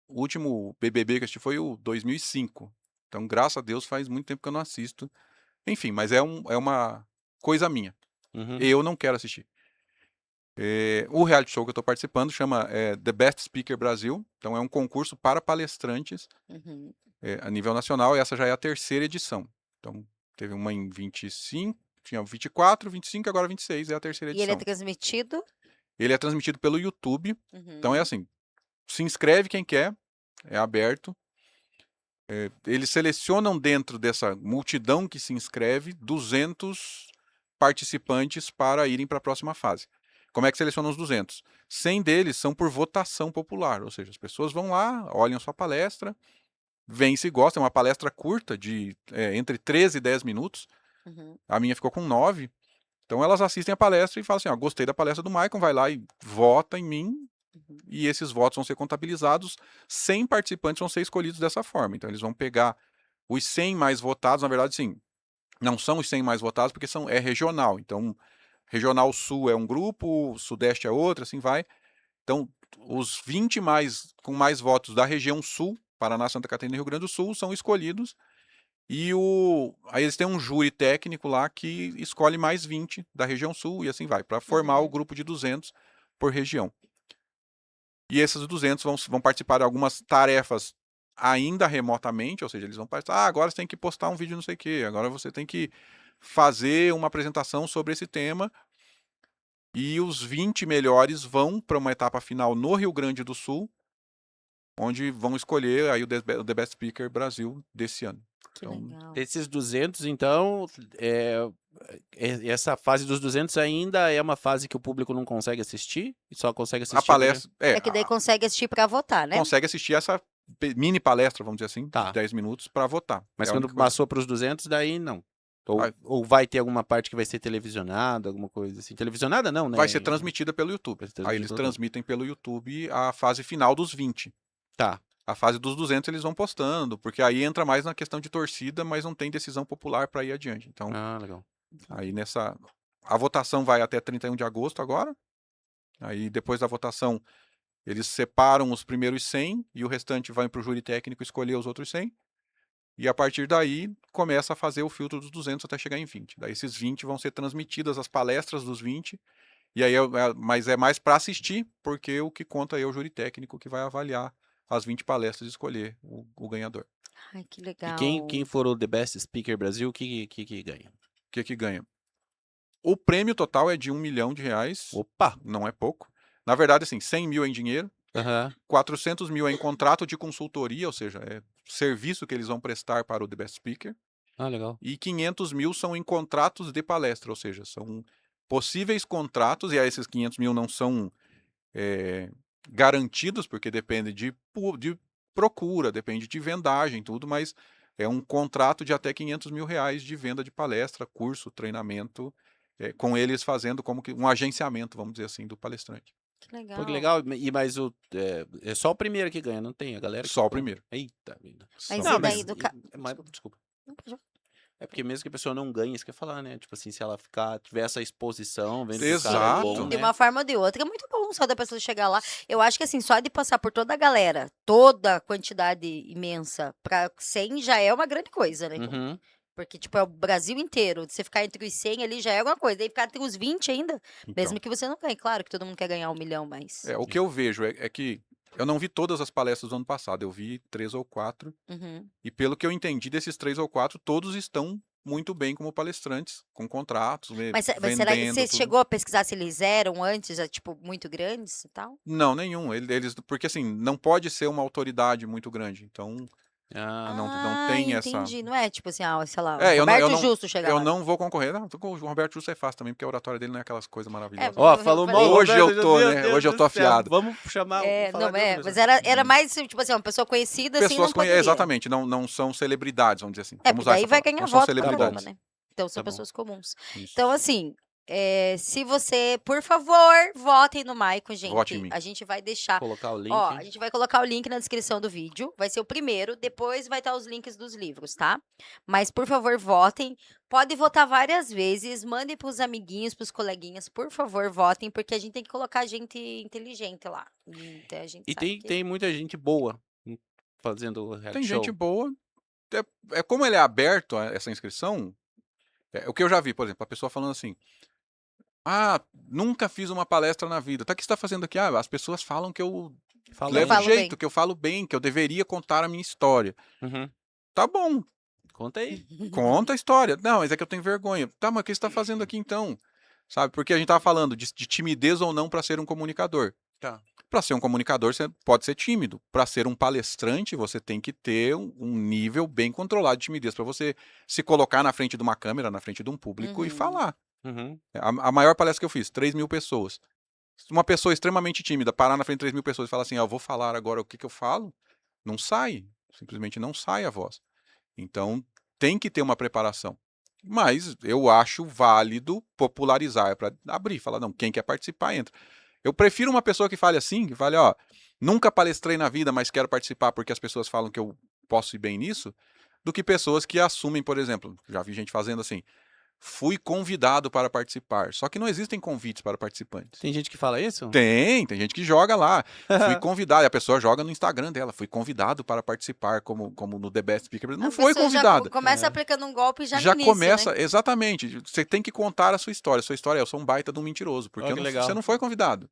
último BBB que eu assisti foi o 2005. Então, graças a Deus, faz muito tempo que eu não assisto. Enfim, mas é uma coisa minha. Uhum. Eu não quero assistir. O reality show que eu estou participando chama The Best Speaker Brasil. Então, é um concurso para palestrantes Uhum. a nível nacional. E essa já é a terceira edição. Então, teve uma em 25, tinha 24, 25, agora 26 é a terceira E ele edição. é transmitido? Ele é transmitido pelo YouTube. Uhum. Então, é assim, se inscreve quem quer, é aberto. Eles selecionam dentro dessa multidão que se inscreve 200 participantes para irem para a próxima fase. Como é que selecionam os 200? 100 deles são por votação popular, ou seja, as pessoas vão lá, olham a sua palestra, veem se gostam. É uma palestra curta, de entre 13 e 10 minutos. Uhum. A minha ficou com 9. Então elas assistem a palestra e falam assim, gostei da palestra do Maicon, vai lá e vota em mim, e esses votos vão ser contabilizados. 100 participantes vão ser escolhidos dessa forma. Então eles vão pegar os 100 mais votados, na verdade, sim, não são os 100 mais votados, porque é regional. Então, Regional Sul é um grupo, Sudeste é outro, assim vai. Então, os 20 com mais votos da região Sul, Paraná, Santa Catarina e Rio Grande do Sul, são escolhidos. E aí eles têm um júri técnico lá que escolhe mais 20 da região Sul e assim vai, para formar o grupo de 200 por região. E esses 200 vão participar de algumas tarefas ainda remotamente, ou seja, eles vão participar, agora você tem que postar um vídeo não sei o quê, agora você tem que fazer uma apresentação sobre esse tema. E os 20 melhores vão para uma etapa final no Rio Grande do Sul, onde vão escolher aí o The Best Speaker Brasil desse ano. Que Então, legal. Esses 200, então, essa fase dos 200 ainda é uma fase que o público não consegue assistir? E só consegue assistir... a palestra... É que daí consegue assistir pra votar, né? Consegue assistir essa mini palestra, vamos dizer assim, Tá. de 10 minutos para votar. Mas É a quando única coisa. passou para os 200, daí não. Vai. Ou vai ter alguma parte que vai ser televisionada, alguma coisa assim. Televisionada não, né? Vai ser transmitida pelo YouTube. Vai ser Aí transmitida eles pelo transmitem pelo YouTube a fase final dos 20. Tá. A fase dos 200 eles vão postando, porque aí entra mais na questão de torcida, mas não tem decisão popular para ir adiante. Então, Ah, legal. aí a votação vai até 31 de agosto agora. Aí depois da votação, eles separam os primeiros 100 e o restante vai para o júri técnico escolher os outros 100. E a partir daí, começa a fazer o filtro dos 200 até chegar em 20. Daí esses 20 vão ser transmitidas as palestras dos 20. E aí, mas é mais para assistir, porque o que conta é o júri técnico que vai avaliar as 20 palestras e escolher o ganhador. Ai, que legal. E quem for o The Best Speaker Brasil, o que ganha? O que ganha? O prêmio total é de R$1 milhão. Opa! Não é pouco. Na verdade, assim, 100 mil é em dinheiro, Aham. 400 mil é em contrato de consultoria, ou seja, é serviço que eles vão prestar para o The Best Speaker, Ah, legal. e 500 mil são em contratos de palestra, ou seja, são possíveis contratos, e aí esses 500 mil não são garantidos, porque depende de procura, depende de vendagem, tudo, mas é um contrato de até R$500 mil de venda de palestra, curso, treinamento, com eles fazendo como que um agenciamento, vamos dizer assim, do palestrante. Que legal. Pô, que legal. Mas é só o primeiro que ganha, não tem? A galera que Só o compra. primeiro. Eita vida. Mas Não, e daí do desculpa. Não, pode falar. É porque mesmo que a pessoa não ganhe, isso que eu ia falar, né? Tipo assim, se ela tiver essa exposição, vendo que o Exato. cara é bom, De né? uma forma ou de outra, é muito bom só da pessoa chegar lá. Eu acho que assim, só de passar por toda a galera, toda a quantidade imensa, pra 100 já é uma grande coisa, né? Uhum. Porque, tipo, é o Brasil inteiro. Você ficar entre os 100 ali já é alguma coisa. Daí ficar entre os 20 ainda, Então, mesmo que você não ganhe. Claro que todo mundo quer ganhar 1 milhão, mas... o que eu vejo é que eu não vi todas as palestras do ano passado, eu vi 3 ou 4, Uhum. e pelo que eu entendi desses 3 ou 4, todos estão muito bem como palestrantes, com contratos, Mas será que vendendo você tudo. chegou a pesquisar se eles eram antes, tipo, muito grandes e tal? Não, nenhum. Eles, porque assim, não pode ser uma autoridade muito grande. Então, Ah, não tem essa. Entendi. Não é tipo assim, sei lá, o É, Roberto Justo chega eu lá. não vou concorrer. Não, com o Roberto Justo é fácil também, porque a oratória dele não é aquelas coisas maravilhosas. Ó, eu falou falei- mal. Hoje eu Roberto, tô, meu né? Deus Hoje eu do tô céu. afiado. Vamos chamar. falar Não de outra mas pessoa. era mais, tipo assim, uma pessoa conhecida, assim, Pessoas não poderia. exatamente, não são celebridades, vamos dizer assim. É, Vamos porque usar daí essa vai palavra. ganhar Não são voto pra caramba, celebridades. né? Então são Tá bom. pessoas comuns. Isso. Então, assim, se você, por favor, votem no Maicon, gente. Vote em mim. A gente vai deixar. Colocar o link. Ó, a gente vai colocar o link na descrição do vídeo. Vai ser o primeiro, depois vai estar os links dos livros, tá? Mas, por favor, votem. Pode votar várias vezes, mandem pros amiguinhos, pros coleguinhas, por favor, votem, porque a gente tem que colocar gente inteligente lá. Então, a gente E sabe que... tem muita gente boa fazendo reality Tem show. gente boa. Como ele é aberto a essa inscrição, o que eu já vi, por exemplo, a pessoa falando assim: ah, nunca fiz uma palestra na vida. Tá, o que você está fazendo aqui? Ah, as pessoas falam que eu Fala Eu levo falo jeito, bem. que eu falo bem, que eu deveria contar a minha história. Uhum. Tá bom, Conta aí. conta a história. Não, mas é que eu tenho vergonha. Tá, mas o que você está fazendo aqui então? Sabe, porque a gente tava falando de timidez ou não para ser um comunicador. Tá. Para ser um comunicador, você pode ser tímido. Para ser um palestrante, você tem que ter um nível bem controlado de timidez para você se colocar na frente de uma câmera, na frente de um público e Uhum. falar. Uhum. A maior palestra que eu fiz, 3.000 pessoas. Se uma pessoa extremamente tímida parar na frente de 3.000 pessoas e falar assim, eu vou falar agora o que eu falo, não sai. Simplesmente não sai a voz. Então, tem que ter uma preparação. Mas eu acho válido popularizar para abrir, falar, não, quem quer participar, entra. Eu prefiro uma pessoa que fale assim, que fale, ó, nunca palestrei na vida, mas quero participar porque as pessoas falam que eu posso ir bem nisso, do que pessoas que assumem, por exemplo, já vi gente fazendo assim, fui convidado para participar. Só que não existem convites para participantes. Tem gente que fala isso? Tem gente que joga lá. Fui convidado, e a pessoa joga no Instagram dela. Fui convidado para participar como no The Best Speaker. Não A foi pessoa já convidada. começa aplicando um golpe já no Já início, começa, né? exatamente. Você tem que contar a sua história. Sua história é, eu sou um baita de um mentiroso, porque Ó, que legal. você não foi convidado.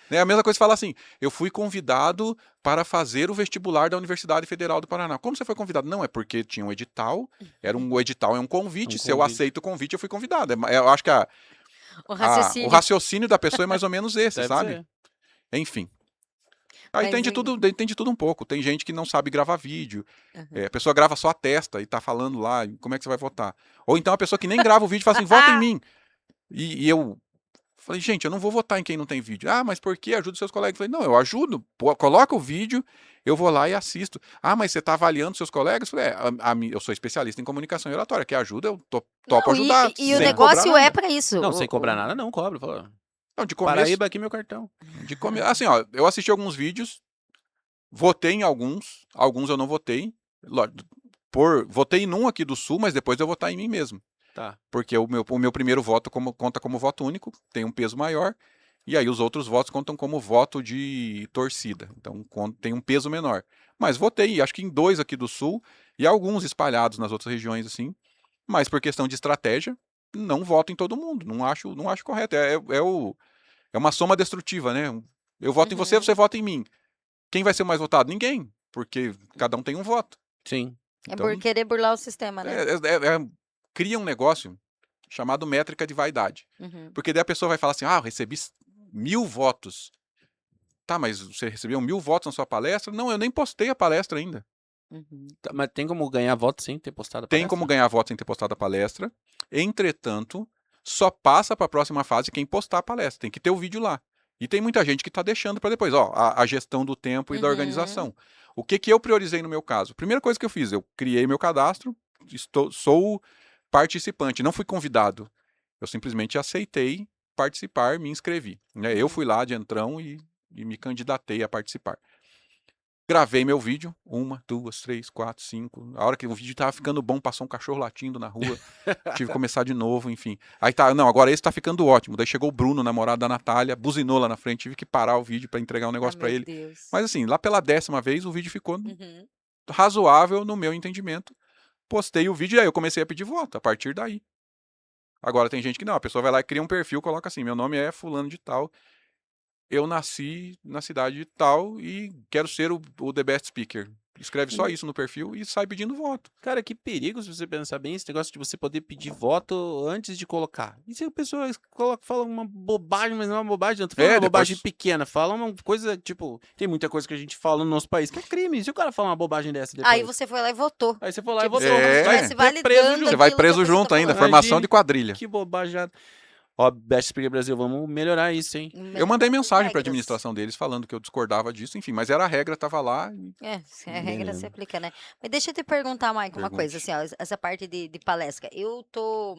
É a mesma coisa que falar assim, eu fui convidado para fazer o vestibular da Universidade Federal do Paraná. Como você foi convidado? Não, é porque tinha um edital, o edital é um convite, se eu convite. aceito o convite, eu fui convidado. Eu acho que O o raciocínio. raciocínio da pessoa é mais ou menos esse, Deve sabe? ser. Enfim. Aí Mas tem de tudo um pouco. Tem gente que não sabe gravar vídeo. Uhum. A pessoa grava só a testa e tá falando lá, como é que você vai votar? Ou então a pessoa que nem grava o vídeo fala assim, vota em mim. E eu falei, gente, eu não vou votar em quem não tem vídeo. Ah, mas por quê? Ajuda os seus colegas. Eu falei, não, eu ajudo. Pô, coloca o vídeo, eu vou lá e assisto. Ah, mas você tá avaliando seus colegas? Eu falei, eu sou especialista em comunicação e oratória. Quer ajuda? Eu topo Não, ajudar. E o sem negócio cobrar é nada. pra isso. Não, sem cobrar nada, não cobra. Fala, Não, de começo, Paraíba, aqui meu cartão. Assim, ó, eu assisti alguns vídeos, votei em alguns eu não votei. Votei num aqui do Sul, mas depois eu votar em mim mesmo. Tá. Porque o meu primeiro voto conta como voto único, tem um peso maior, e aí os outros votos contam como voto de torcida, então tem um peso menor. Mas votei, acho que em 2 aqui do Sul, e alguns espalhados nas outras regiões, assim, mas por questão de estratégia, não voto em todo mundo, não acho correto. É uma soma destrutiva, né? Eu voto em você, Uhum. você vota em mim. Quem vai ser mais votado? Ninguém, porque cada um tem um voto. Sim. É Então, por querer burlar o sistema, né? cria um negócio chamado métrica de vaidade. Uhum. Porque daí a pessoa vai falar assim, eu recebi 1.000 votos. Tá, mas você recebeu 1.000 votos na sua palestra? Não, eu nem postei a palestra ainda. Uhum. Tá, mas tem como ganhar voto sem ter postado a Tem palestra? como ganhar votos sem ter postado a palestra. Entretanto, só passa para a próxima fase quem postar a palestra. Tem que ter o vídeo lá. E tem muita gente que está deixando para depois. A gestão do tempo e da Uhum. organização. O que eu priorizei no meu caso? Primeira coisa que eu fiz, eu criei meu cadastro, sou participante, não fui convidado. Eu simplesmente aceitei participar, me inscrevi. Né? Eu fui lá de entrão e me candidatei a participar. Gravei meu vídeo, 1, 2, 3, 4, 5. A hora que o vídeo tava ficando bom, passou um cachorro latindo na rua. Tive que começar de novo, enfim. Aí tá, não, agora esse tá ficando ótimo. Daí chegou o Bruno, namorado da Natália, buzinou lá na frente, tive que parar o vídeo para entregar um negócio para meu ele. Deus. Mas assim, lá pela 10ª vez o vídeo ficou Uhum. razoável no meu entendimento. postei o vídeo e aí eu comecei a pedir voto a partir daí. Agora tem gente que não, a pessoa vai lá e cria um perfil, coloca assim, meu nome é fulano de tal, eu nasci na cidade de tal e quero ser o The Best Speaker. Escreve só isso no perfil e sai pedindo voto. Cara, que perigo se você pensar bem, esse negócio de você poder pedir voto antes de colocar. E se a pessoa fala uma bobagem, mas não é uma bobagem, não tô falando uma depois- bobagem pequena, fala uma coisa, tipo, tem muita coisa que a gente fala no nosso país que é crime. Se o cara fala uma bobagem dessa depois. Aí você foi lá e votou. Aí você foi lá e Tipo, votou. como se É. estivesse Vai ter preso validando junto. Você vai aquilo que a preso pessoa junto tá ainda, falando. formação Imagine de quadrilha. Que bobagem. Ó, Best Speaker Brasil, vamos melhorar isso, hein? Eu mandei mensagem para a Regras. administração deles falando que eu discordava disso, enfim, mas era a regra, tava lá. A regra Beleza. se aplica, né? Mas deixa eu te perguntar, Maicon, uma coisa, Pergunte. assim, ó, essa parte de palestra. Eu tô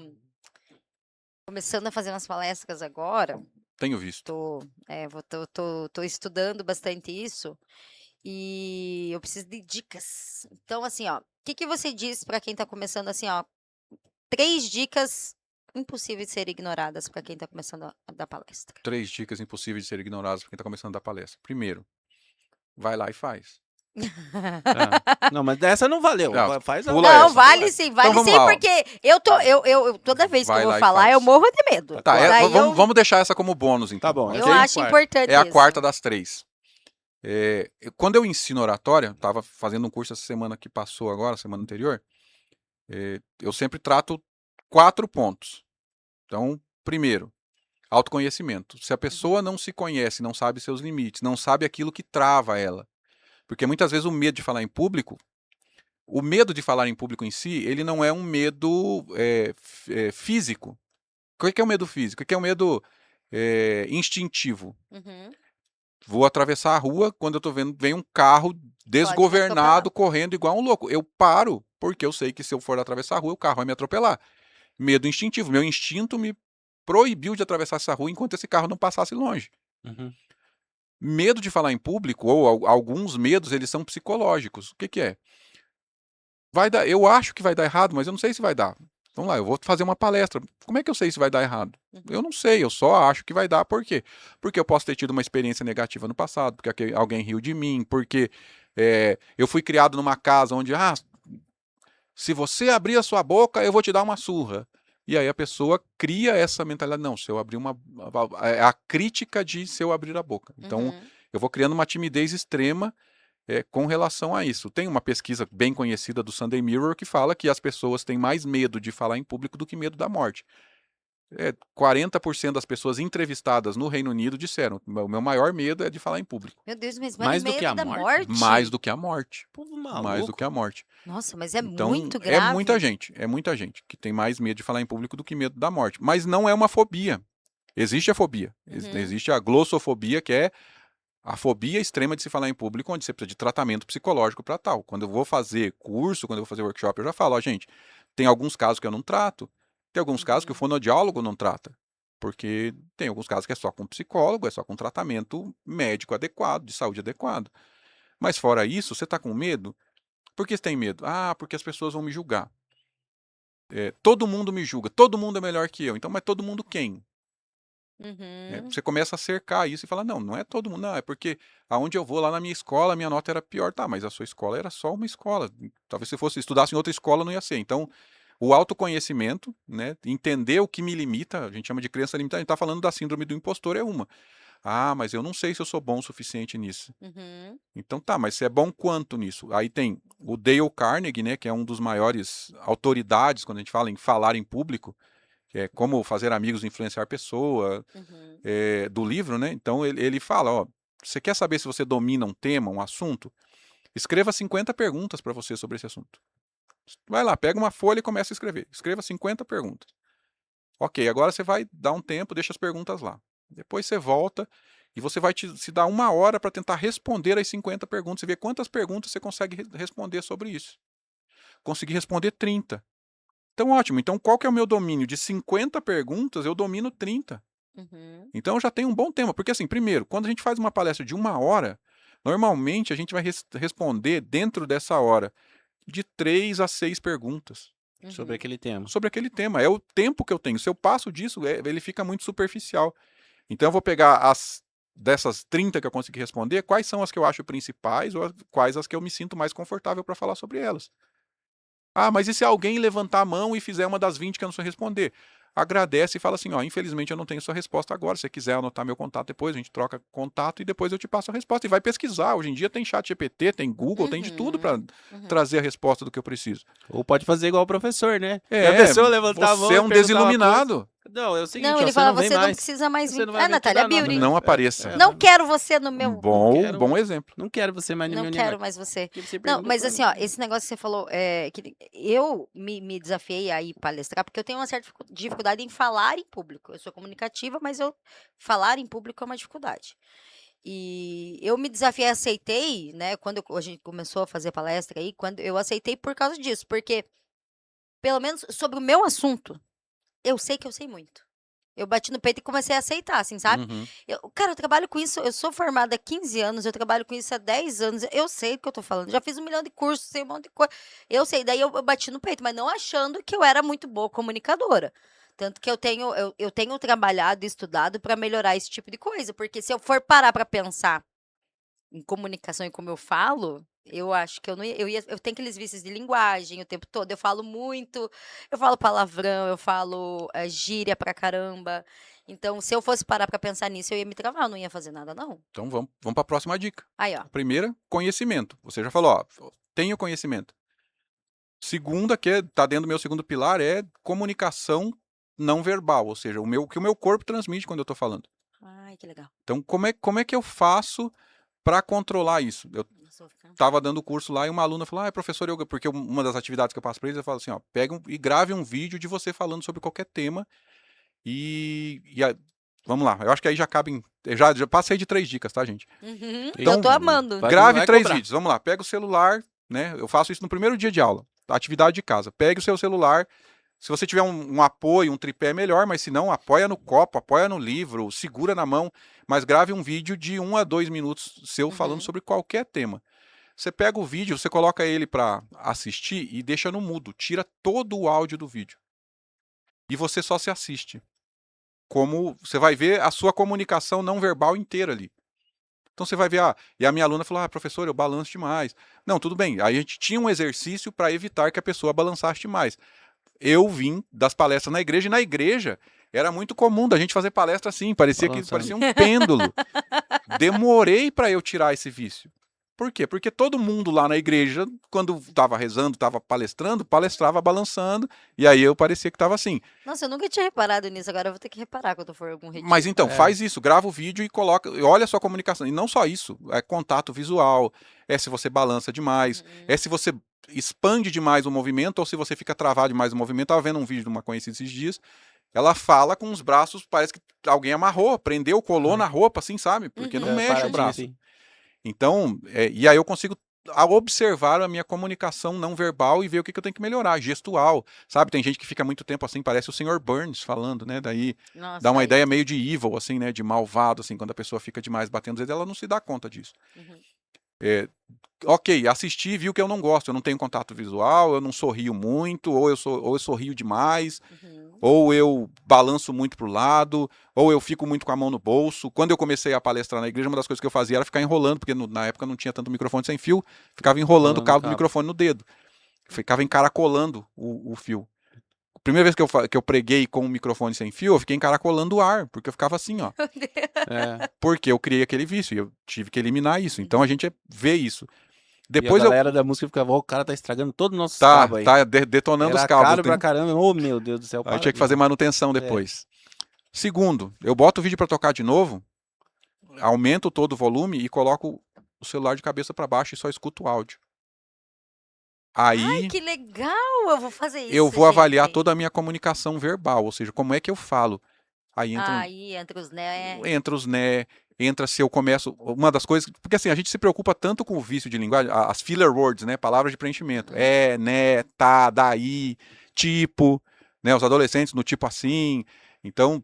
começando a fazer umas palestras agora, Tenho visto. tô estudando bastante isso e eu preciso de dicas. Então, assim, ó, o que você diz para quem tá começando, assim, ó, 3 dicas impossíveis de serem ignoradas para quem tá começando a dar palestra. 3 dicas impossíveis de serem ignoradas para quem está começando a dar palestra. Primeiro, vai lá e faz. Não, mas dessa não valeu. Não, Faz a pula Não, essa. vale sim, vale vamos sim, lá, ó. porque toda vez que Vai eu lá vou e falar, faz. eu morro de medo. Tá, Daí vamos deixar essa como bônus, então. Tá bom, ok? eu acho importante É a isso. quarta das 3. Quando eu ensino oratória, estava fazendo um curso essa semana que passou agora, semana anterior, eu sempre trato 4 pontos. Então, primeiro, autoconhecimento. Se a pessoa não se conhece, não sabe seus limites, não sabe aquilo que trava ela. Porque muitas vezes o medo de falar em público, o medo de falar em público em si, ele não é um medo físico. O que é o medo físico? O que é o medo instintivo? Uhum. Vou atravessar a rua, quando eu tô vendo, vem um carro desgovernado correndo igual um louco. Eu paro, porque eu sei que se eu for atravessar a rua, o carro vai me atropelar. Medo instintivo. Meu instinto me proibiu de atravessar essa rua enquanto esse carro não passasse longe. Uhum. Medo de falar em público, ou alguns medos, eles são psicológicos. O que é? Eu acho que vai dar errado, mas eu não sei se vai dar. Vamos lá, eu vou fazer uma palestra. Como é que eu sei se vai dar errado? Eu não sei, eu só acho que vai dar. Por quê? Porque eu posso ter tido uma experiência negativa no passado, porque alguém riu de mim, porque eu fui criado numa casa onde, se você abrir a sua boca, eu vou te dar uma surra. E aí a pessoa cria essa mentalidade. Não, se eu abrir a crítica de se eu abrir a boca. Então, eu vou criando uma timidez extrema com relação a isso. Tem uma pesquisa bem conhecida do Sunday Mirror que fala que as pessoas têm mais medo de falar em público do que medo da morte. 40% das pessoas entrevistadas no Reino Unido disseram: o meu maior medo é de falar em público. Meu Deus, mas Mais do medo que a da morte? morte? Mais do que a morte. Povo maluco. Mais do que a morte. Nossa, mas é Então, muito grave. é muita gente que tem mais medo de falar em público do que medo da morte. Mas não é uma fobia. Existe a fobia. Existe a glossofobia, que é a fobia extrema de se falar em público, onde você precisa de tratamento psicológico para tal. Quando eu vou fazer curso, quando eu vou fazer workshop, eu já falo, gente, tem alguns casos que eu não trato, tem alguns casos que o fonoaudiólogo não trata. Porque tem alguns casos que é só com psicólogo, é só com tratamento médico adequado, de saúde adequado. Mas fora isso, você está com medo? Por que você tem medo? Porque as pessoas vão me julgar. Todo mundo me julga, todo mundo é melhor que eu. Então, mas todo mundo quem? Você começa a cercar isso e fala, não é todo mundo, não, é porque aonde eu vou, lá na minha escola, a minha nota era pior. Tá, mas a sua escola era só uma escola. Talvez se estudasse em outra escola, não ia ser. Então, o autoconhecimento, né, entender o que me limita, a gente chama de crença limitada, a gente está falando da síndrome do impostor, é uma. Mas eu não sei se eu sou bom o suficiente nisso. Então tá, mas você é bom quanto nisso? Aí tem o Dale Carnegie, né, que é um dos maiores autoridades quando a gente fala em falar em público, que é como fazer amigos e influenciar pessoa, do livro, né? Então ele fala, você quer saber se você domina um tema, um assunto? Escreva 50 perguntas para você sobre esse assunto. Vai lá, pega uma folha e começa a escrever. Escreva 50 perguntas. Ok, agora você vai dar um tempo, deixa as perguntas lá. Depois você volta e você vai se dar 1 hora para tentar responder as 50 perguntas e ver quantas perguntas você consegue responder sobre isso. Consegui responder 30. Então, ótimo. Então, qual que é o meu domínio? De 50 perguntas, eu domino 30. Então, eu já tenho um bom tema. Porque, assim, primeiro, quando a gente faz uma palestra de 1 hora, normalmente a gente vai responder dentro dessa hora de 3 a 6 perguntas. Sobre aquele tema. Sobre aquele tema. É o tempo que eu tenho. Se eu passo disso, ele fica muito superficial. Então, eu vou pegar dessas 30 que eu consegui responder, quais são as que eu acho principais ou quais as que eu me sinto mais confortável para falar sobre elas. Ah, mas e se alguém levantar a mão e fizer uma das 20 que eu não sei responder? Agradece e fala assim, ó, infelizmente eu não tenho sua resposta agora, se você quiser anotar meu contato depois, a gente troca contato e depois eu te passo a resposta. E vai pesquisar, hoje em dia tem chat GPT, tem Google, tem de tudo para trazer a resposta do que eu preciso. Ou pode fazer igual o professor, né? Se É, a pessoa levantar a mão você é e um perguntar uma desiluminado. coisa- Não, é o seguinte, Não, ó, ele você fala, não vem você não mais. precisa mais Você vir. não vai Ah, me ajudar Natália nada. Beauty. Não apareça. Não quero você no meu... quero. Bom exemplo. Não quero você mais no Não meu quero negócio. mais você. Porque você Não, pergunta mas pra assim, mim. ó, esse negócio que você falou, que eu me desafiei a ir palestrar, porque eu tenho uma certa dificuldade em falar em público. Eu sou comunicativa, mas falar em público é uma dificuldade. E eu me desafiei, aceitei, né, quando a gente começou a fazer palestra aí, quando eu aceitei por causa disso, porque, pelo menos sobre o meu assunto, eu sei que eu sei muito. Eu bati no peito e comecei a aceitar, assim, sabe? Uhum. Cara, eu trabalho com isso, eu sou formada há 15 anos, eu trabalho com isso há 10 anos, eu sei do que eu tô falando, já fiz 1 milhão de cursos, sei um monte de coisa, eu sei, daí eu bati no peito, mas não achando que eu era muito boa comunicadora. Tanto que eu tenho trabalhado e estudado para melhorar esse tipo de coisa, porque se eu for parar para pensar em comunicação e como eu falo, eu acho que eu não ia, eu tenho aqueles vícios de linguagem o tempo todo, eu falo muito, eu falo palavrão, eu falo gíria pra caramba. Então, se eu fosse parar pra pensar nisso, eu ia me travar, eu não ia fazer nada, não. Então vamos para a próxima dica. Aí, ó. Primeira, conhecimento. Você já falou, ó, tenho conhecimento. Segunda, que está dentro do meu segundo pilar, é comunicação não verbal, ou seja, o que o meu corpo transmite quando eu estou falando. Ai, que legal. Então, como é que eu faço para controlar isso? Eu Nossa, vou ficar- estava dando curso lá e uma aluna falou, professor, porque uma das atividades que eu passo para eles, eu falo assim, ó, e grave um vídeo de você falando sobre qualquer tema vamos lá, eu acho que aí já cabem, eu já passei de 3 dicas, tá, gente? Uhum, Então, eu tô amando. Vai- Grave vai 3 cobrar. vídeos, vamos lá, pega o celular, né, eu faço isso no primeiro dia de aula, atividade de casa, pegue o seu celular, se você tiver um apoio, um tripé, é melhor, mas se não, apoia no copo, apoia no livro, segura na mão, mas grave um vídeo de 1 a 2 minutos seu falando sobre qualquer tema. Você pega o vídeo, você coloca ele para assistir e deixa no mudo, tira todo o áudio do vídeo. E você só se assiste. Como você vai ver a sua comunicação não verbal inteira ali. Então você vai ver, e a minha aluna falou, professor, eu balanço demais. Não, tudo bem. Aí a gente tinha um exercício para evitar que a pessoa balançasse demais. Eu vim das palestras na igreja, e na igreja era muito comum da gente fazer palestra assim, parecia um pêndulo. Demorei para eu tirar esse vício. Por quê? Porque todo mundo lá na igreja, quando estava rezando, estava palestrando, palestrava balançando, e aí eu parecia que estava assim. Nossa, eu nunca tinha reparado nisso, agora eu vou ter que reparar quando eu for em algum retiro. Mas então, faz isso, grava o vídeo e coloca, olha a sua comunicação. E não só isso, é contato visual, é se você balança demais, é se você expande demais o movimento ou se você fica travado demais o movimento. Estava vendo um vídeo de uma conhecida esses dias, ela fala com os braços, parece que alguém amarrou, prendeu, colou na roupa, assim, sabe? Porque não mexe o braço. Assim. Então, e aí eu consigo observar a minha comunicação não verbal e ver o que eu tenho que melhorar, gestual, sabe? Tem gente que fica muito tempo assim, parece o Sr. Burns falando, né? Daí Nossa, dá uma aí. ideia meio de evil, assim, né? De malvado, assim, quando a pessoa fica demais batendo os dedos, ela não se dá conta disso. Ok, assisti e viu que eu não gosto, eu não tenho contato visual, eu não sorrio muito, ou eu sorrio demais, ou eu balanço muito pro lado, ou eu fico muito com a mão no bolso. Quando eu comecei a palestrar na igreja, uma das coisas que eu fazia era ficar enrolando, porque na época não tinha tanto microfone sem fio, ficava enrolando o cabo do microfone no dedo. Ficava encaracolando o fio. A primeira vez que eu preguei com o microfone sem fio, eu fiquei encaracolando o ar, porque eu ficava assim, ó. Porque eu criei aquele vício e eu tive que eliminar isso. Então a gente vê isso. Depois e a galera da música ficava, o cara tá estragando todo o nosso Tá, cabo aí. tá detonando Era os cabos. caro pra caramba. Oh, meu Deus do céu. Aí tinha que fazer manutenção depois. Segundo, eu boto o vídeo pra tocar de novo, aumento todo o volume e coloco o celular de cabeça pra baixo e só escuto o áudio. Aí Ai, que legal! Eu vou fazer isso, eu vou avaliar gente. toda a minha comunicação verbal, ou seja, como é que eu falo. Aí Entra os né. entra os né, entra se eu começo, uma das coisas, porque assim, a gente se preocupa tanto com o vício de linguagem, as filler words, né, palavras de preenchimento, né, tá, daí, tipo, né, os adolescentes no tipo assim, então,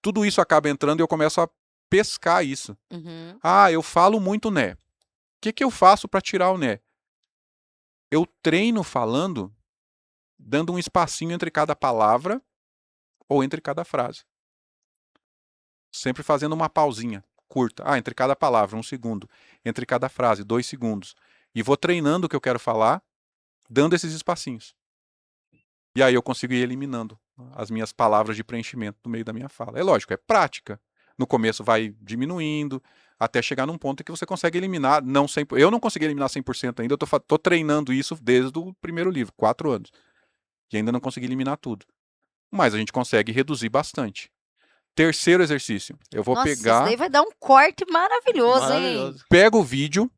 tudo isso acaba entrando e eu começo a pescar isso. Eu falo muito né, o que eu faço para tirar o né? Eu treino falando, dando um espacinho entre cada palavra ou entre cada frase. Sempre fazendo uma pausinha curta. Entre cada palavra, 1 segundo. Entre cada frase, 2 segundos. E vou treinando o que eu quero falar, dando esses espacinhos. E aí eu consigo ir eliminando as minhas palavras de preenchimento no meio da minha fala. É lógico, é prática. No começo vai diminuindo, até chegar num ponto em que você consegue eliminar, não 100%. Eu não consegui eliminar 100% ainda, eu tô treinando isso desde o primeiro livro, 4 anos. E ainda não consegui eliminar tudo. Mas a gente consegue reduzir bastante. Terceiro exercício, eu vou Nossa, isso pegar, daí vai dar um corte maravilhoso, hein? Maravilhoso. pego o vídeo,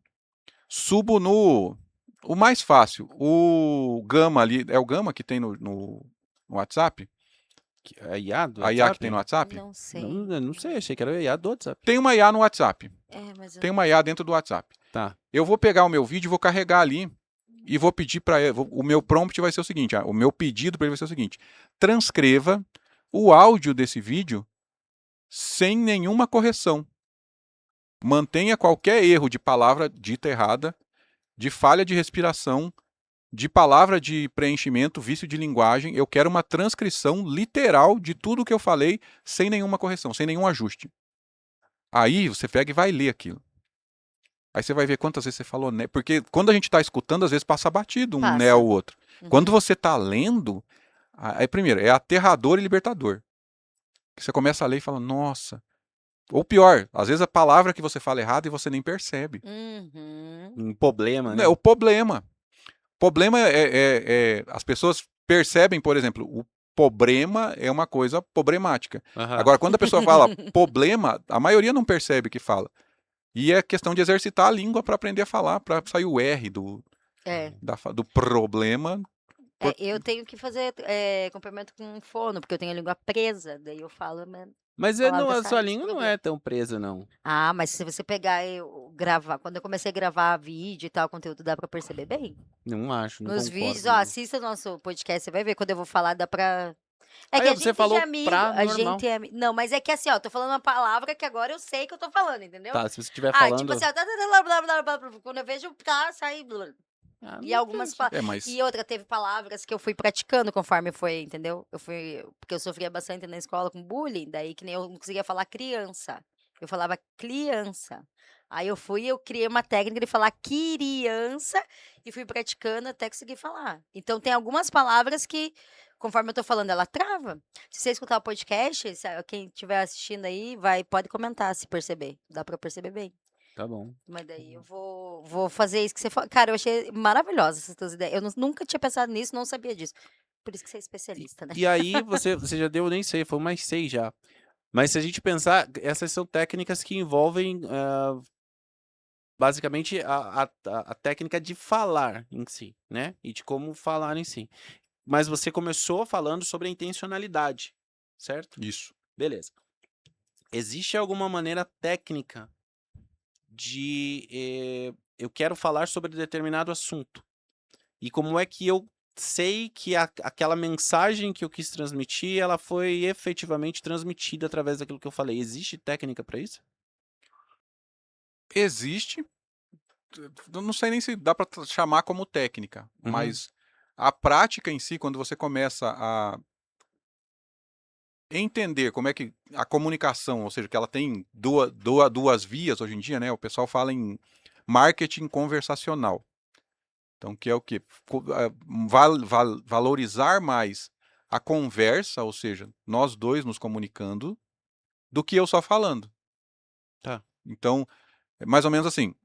subo no... O mais fácil, o Gama ali, é o Gama que tem no WhatsApp? A IA do A IA que WhatsApp? tem no WhatsApp? Não sei. Não, eu não sei, achei que era a IA do WhatsApp. Tem uma IA no WhatsApp. Mas eu... Tem uma IA dentro do WhatsApp. Tá. Eu vou pegar o meu vídeo, vou carregar ali e vou pedir para ele. O meu prompt vai ser o seguinte: o meu pedido para ele vai ser o seguinte: transcreva o áudio desse vídeo sem nenhuma correção. Mantenha qualquer erro de palavra dita errada, de falha de respiração, de palavra de preenchimento, vício de linguagem. Eu quero uma transcrição literal de tudo que eu falei, sem nenhuma correção, sem nenhum ajuste. Aí você pega e vai ler aquilo. Aí você vai ver quantas vezes você falou né. Porque quando a gente está escutando, às vezes passa batido um né Passa. ou outro. Quando você está lendo, aí primeiro, é aterrador e libertador. Você começa a ler e fala, nossa. Ou pior, às vezes a palavra que você fala errado e você nem percebe. Uhum. Um problema, né? É o problema. Problema as pessoas percebem, por exemplo, o problema é uma coisa problemática. Aham. Agora, quando a pessoa fala problema, a maioria não percebe que fala. E é questão de exercitar a língua para aprender a falar, para sair o R do problema. Eu tenho que fazer complemento com fono, porque eu tenho a língua presa, daí eu falo... Mas palavra a sua sai, língua não problema. é tão presa, não. Ah, mas se você pegar e gravar, quando eu comecei a gravar vídeo e tal, conteúdo, dá pra perceber bem? Não acho, não Nos concordo, vídeos, não. assista nosso podcast, você vai ver, quando eu vou falar, dá pra... Aí, que a você gente falou é amigo, pra a normal. gente é... Não, mas é que assim, ó, tô falando uma palavra que agora eu sei que eu tô falando, entendeu? Tá, se você estiver Ah, falando... tipo assim, ó, blá, blá, blá, blá, blá, quando eu vejo, tá, sai... Blá. Ah, E não algumas tem- Mas E outra, teve palavras que eu fui praticando conforme foi, entendeu? Porque eu sofria bastante na escola com bullying, daí que nem eu não conseguia falar criança. Eu falava criança. Aí eu criei uma técnica de falar criança e fui praticando até conseguir falar. Então tem algumas palavras que, conforme eu tô falando, ela trava. Se você escutar o podcast, quem estiver assistindo aí, pode comentar se perceber. Dá pra perceber bem. Tá bom. Mas daí eu vou fazer isso que você falou. Cara, eu achei maravilhosa essas tuas ideias. Eu nunca tinha pensado nisso, não sabia disso. Por isso que você é especialista, né? E aí, você já deu, nem sei, foi mais 6 já. Mas se a gente pensar, essas são técnicas que envolvem, basicamente, a técnica de falar em si, né? E de como falar em si. Mas você começou falando sobre a intencionalidade, certo? isso. Beleza. Existe alguma maneira técnica de eu quero falar sobre determinado assunto? E como é que eu sei que aquela mensagem que eu quis transmitir, ela foi efetivamente transmitida através daquilo que eu falei? Existe técnica para isso? Existe. Eu não sei nem se dá para chamar como técnica, Uhum. mas a prática em si, quando você começa a entender como é que a comunicação, ou seja, que ela tem duas vias hoje em dia, né? O pessoal fala em marketing conversacional. Então, que é o quê? Valorizar mais a conversa, ou seja, nós dois nos comunicando, do que eu só falando. Tá. Então, é mais ou menos assim.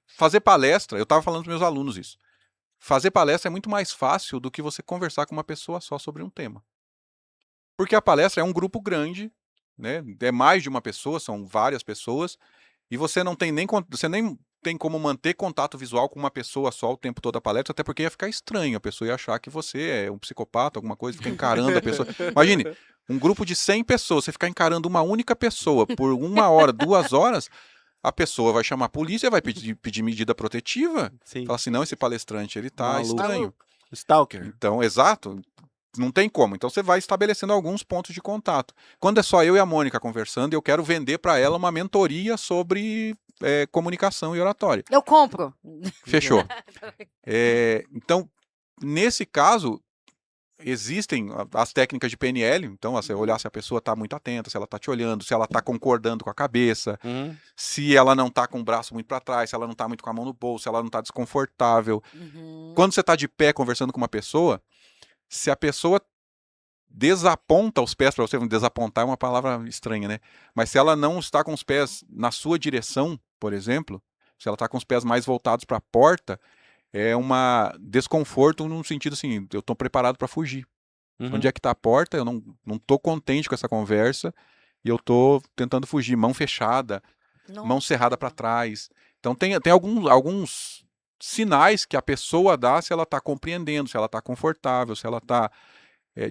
Fazer palestra, eu estava falando para meus alunos isso. Fazer palestra é muito mais fácil do que você conversar com uma pessoa só sobre um tema. Porque a palestra é um grupo grande, né? É mais de uma pessoa, são várias pessoas, e você nem tem como manter contato visual com uma pessoa só o tempo todo da palestra, até porque ia ficar estranho, a pessoa ia achar que você é um psicopata, alguma coisa, fica encarando a pessoa. Imagine, um grupo de 100 pessoas, você ficar encarando uma única pessoa por 1 hora, 2 horas, a pessoa vai chamar a polícia, vai pedir medida protetiva. Sim. Fala assim, não, esse palestrante, ele tá Maluco. estranho. Stalker. Então, exato, não tem como. Então você vai estabelecendo alguns pontos de contato. Quando é só eu e a Mônica conversando, eu quero vender para ela uma mentoria sobre comunicação e oratória. Eu compro. Fechou. Então, nesse caso, existem as técnicas de PNL, então você olhar se a pessoa está muito atenta, se ela está te olhando, se ela está concordando com a cabeça, Uhum. se ela não está com o braço muito para trás, se ela não está muito com a mão no bolso, se ela não está desconfortável. Uhum. Quando você está de pé conversando com uma pessoa, se a pessoa desaponta os pés para você, desapontar é uma palavra estranha, né? Mas se ela não está com os pés na sua direção, por exemplo, se ela está com os pés mais voltados para a porta, é uma desconforto no sentido assim, eu estou preparado para fugir. Uhum. Onde é que está a porta? Eu não estou contente com essa conversa e eu estou tentando fugir, mão fechada, mão Nossa, cerrada para legal. trás. Então tem alguns sinais que a pessoa dá se ela está compreendendo, se ela está confortável, se ela está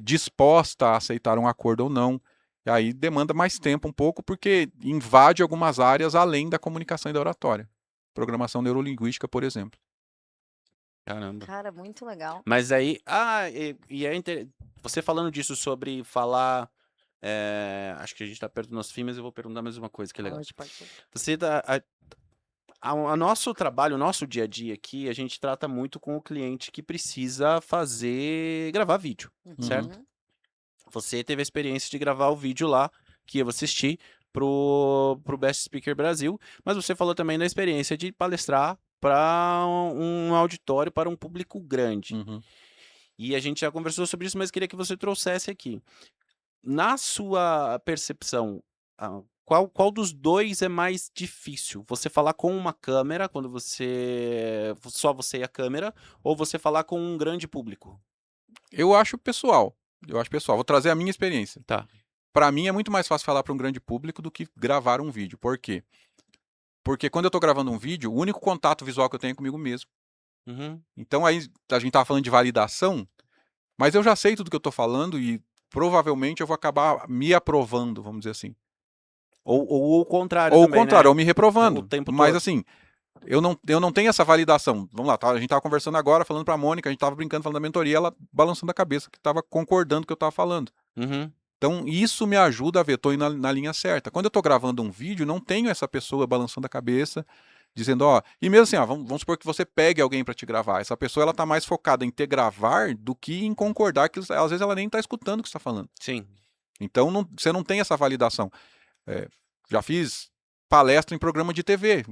disposta a aceitar um acordo ou não. E aí demanda mais tempo um pouco, porque invade algumas áreas além da comunicação e da oratória. Programação neurolinguística, por exemplo. Caramba. Cara, muito legal. Mas aí, você falando disso sobre falar, acho que a gente tá perto do nosso fim, mas eu vou perguntar mais uma coisa que é legal. Pode. Você a nosso trabalho, o nosso dia a dia aqui, a gente trata muito com o cliente que precisa gravar vídeo, certo? Uhum. Você teve a experiência de gravar o vídeo lá, que eu assisti pro Best Speaker Brasil, mas você falou também da experiência de palestrar para um auditório, para um público grande. Uhum. E a gente já conversou sobre isso, mas queria que você trouxesse aqui. Na sua percepção, qual dos dois é mais difícil? Você falar com uma câmera, quando só você e a câmera, ou você falar com um grande público? Eu acho pessoal. Vou trazer a minha experiência. Tá. Para mim é muito mais fácil falar para um grande público do que gravar um vídeo. Por quê? Porque quando eu estou gravando um vídeo, o único contato visual que eu tenho é comigo mesmo. Uhum. Então aí a gente estava falando de validação, mas eu já sei tudo que eu estou falando e provavelmente eu vou acabar me aprovando, vamos dizer assim. Ou o contrário Ou o também, contrário, né? ou me reprovando. O tempo Mas todo. assim, eu não tenho essa validação. Vamos lá, a gente estava conversando agora, falando para a Mônica, a gente estava brincando, falando da mentoria, ela balançando a cabeça, que estava concordando com o que eu estava falando. Uhum. Então, isso me ajuda a ver, estou indo na linha certa. Quando eu estou gravando um vídeo, não tenho essa pessoa balançando a cabeça, dizendo, ó, e mesmo assim, ó, vamos supor que você pegue alguém para te gravar. Essa pessoa ela está mais focada em te gravar do que em concordar, que às vezes ela nem está escutando o que você está falando. Sim. Então, você não tem essa validação. Já fiz palestra em programa de TV,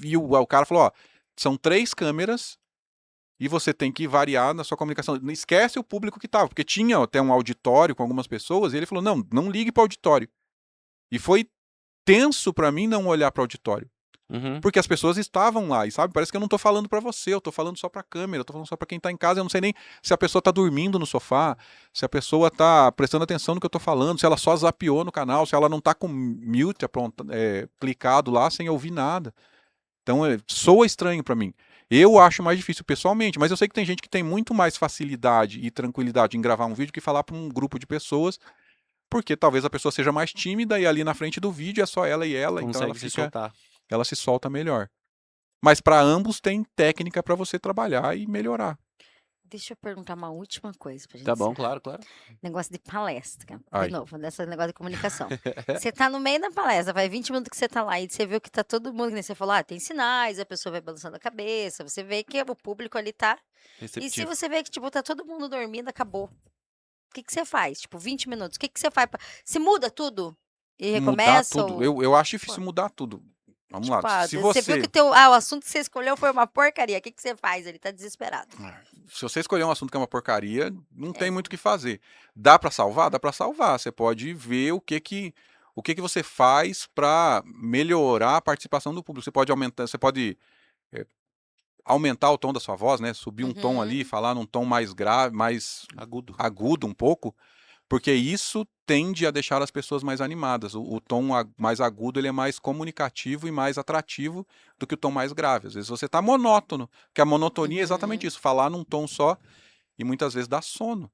e o cara falou, ó, são 3 câmeras e você tem que variar na sua comunicação. Não esquece o público que estava, porque tinha até um auditório com algumas pessoas, e ele falou, não ligue para o auditório. E foi tenso para mim não olhar para o auditório. Uhum. Porque as pessoas estavam lá, e sabe, parece que eu não tô falando para você, eu tô falando só pra câmera, eu tô falando só pra quem tá em casa, eu não sei nem se a pessoa tá dormindo no sofá, se a pessoa tá prestando atenção no que eu tô falando, se ela só zapeou no canal, se ela não tá com mute clicado lá sem ouvir nada. Então, soa estranho para mim. Eu acho mais difícil pessoalmente, mas eu sei que tem gente que tem muito mais facilidade e tranquilidade em gravar um vídeo que falar para um grupo de pessoas, porque talvez a pessoa seja mais tímida e ali na frente do vídeo é só ela e ela, então Consegue se soltar. ela se solta melhor. Mas para ambos tem técnica para você trabalhar e melhorar. Deixa eu perguntar uma última coisa pra gente Tá bom, encerrar. claro. Negócio de palestra. Ai. De novo, desse negócio de comunicação. Você tá no meio da palestra, vai 20 minutos que você tá lá e você vê que tá todo mundo, que nem você falou, tem sinais, a pessoa vai balançando a cabeça, você vê que o público ali tá. E se Receptivo. você vê que, tipo, tá todo mundo dormindo, acabou. O que você faz? Tipo, 20 minutos. O que você faz? Se muda tudo e Mudar recomeça? tudo. Ou, Eu acho difícil mudar tudo. Vamos tipo, lá. Se você viu você que o assunto que você escolheu foi uma porcaria. O que você faz? Ele tá desesperado. Se você escolher um assunto que é uma porcaria, não tem É. muito o que fazer. Dá para salvar? Dá para salvar. Você pode ver o que você faz para melhorar a participação do público. Você pode aumentar o tom da sua voz, né? Subir um tom ali, Uhum. falar num tom mais grave, mais agudo um pouco, porque isso tende a deixar as pessoas mais animadas. O tom mais agudo ele é mais comunicativo e mais atrativo do que o tom mais grave. Às vezes você está monótono, porque a monotonia é exatamente Uhum. isso, falar num tom só e muitas vezes dá sono.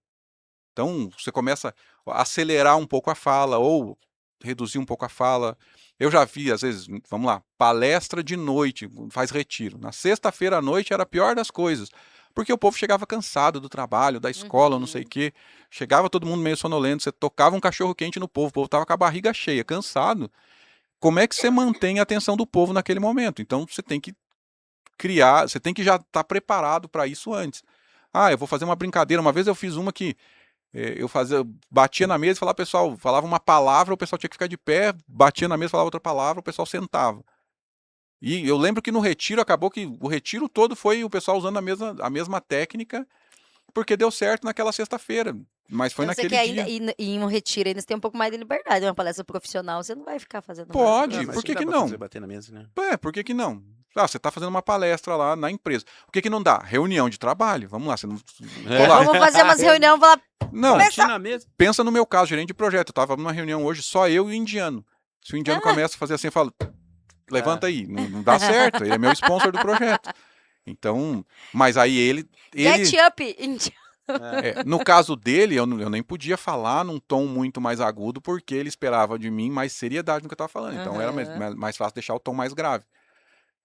Então você começa a acelerar um pouco a fala ou reduzir um pouco a fala. Eu já vi, às vezes, vamos lá, palestra de noite, faz retiro. Na sexta-feira à noite era a pior das coisas, porque o povo chegava cansado do trabalho, da escola, não sei o quê. Chegava todo mundo meio sonolento, você tocava um cachorro quente no povo, o povo estava com a barriga cheia, cansado. Como é que você mantém a atenção do povo naquele momento? Então você tem que criar, você tem que já estar preparado para isso antes. Ah, eu vou fazer uma brincadeira. Uma vez eu fiz uma que eu batia na mesa e falava, pessoal, falava uma palavra, o pessoal tinha que ficar de pé, batia na mesa, falava outra palavra, o pessoal sentava. E eu lembro que no retiro, acabou que o retiro todo foi o pessoal usando a mesma técnica, porque deu certo naquela sexta-feira. Mas foi Então, você naquele quer dia. ainda ir em um retiro, ainda você tem um pouco mais de liberdade. Uma palestra profissional, você não vai ficar fazendo Pode, Ah, mais mas por que dá que pra não? fazer bater na mesa, né? Por que que não? Ah, você está fazendo uma palestra lá na empresa. Por que que não dá? Reunião de trabalho. Vamos lá, você não. É. Lá. Vamos fazer umas reuniões, falar, Não, Bater na mesa. pensa no meu caso, gerente de projeto. Eu estava numa reunião hoje, só eu e o indiano. Se o indiano começa a fazer assim, eu falo, levanta aí. Não dá certo. Ele é meu sponsor do projeto. Então, mas aí ele get up, Índia. no caso dele, eu nem podia falar num tom muito mais agudo, porque ele esperava de mim mais seriedade no que eu estava falando. Então era mais fácil deixar o tom mais grave.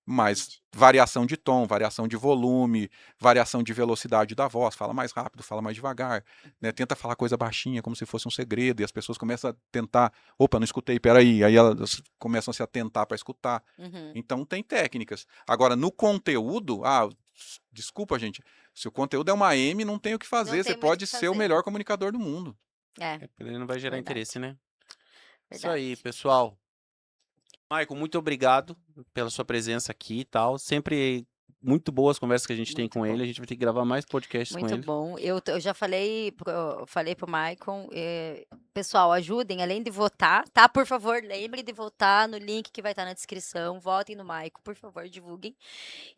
Mas variação de tom, variação de volume, variação de velocidade da voz, fala mais rápido, fala mais devagar, né? Tenta falar coisa baixinha, como se fosse um segredo, e as pessoas começam a tentar, opa, não escutei, peraí, aí elas começam a se atentar para escutar. Então tem técnicas. Agora, no conteúdo, desculpa, gente, se o conteúdo é uma M, não tem o que fazer, tem você muito o pode que ser o fazer. melhor comunicador do mundo. Ele não vai gerar Verdade. interesse, né? Isso Verdade. aí, pessoal. Maicon, muito obrigado pela sua presença aqui e tal. Sempre muito boas conversas que a gente tem Muito com bom. ele. A gente vai ter que gravar mais podcasts com Muito ele. bom. Eu já falei pro Maicon, pessoal, ajudem, além de votar, tá? Por favor, lembrem de votar no link que vai estar na descrição. Votem no Maicon, por favor, divulguem.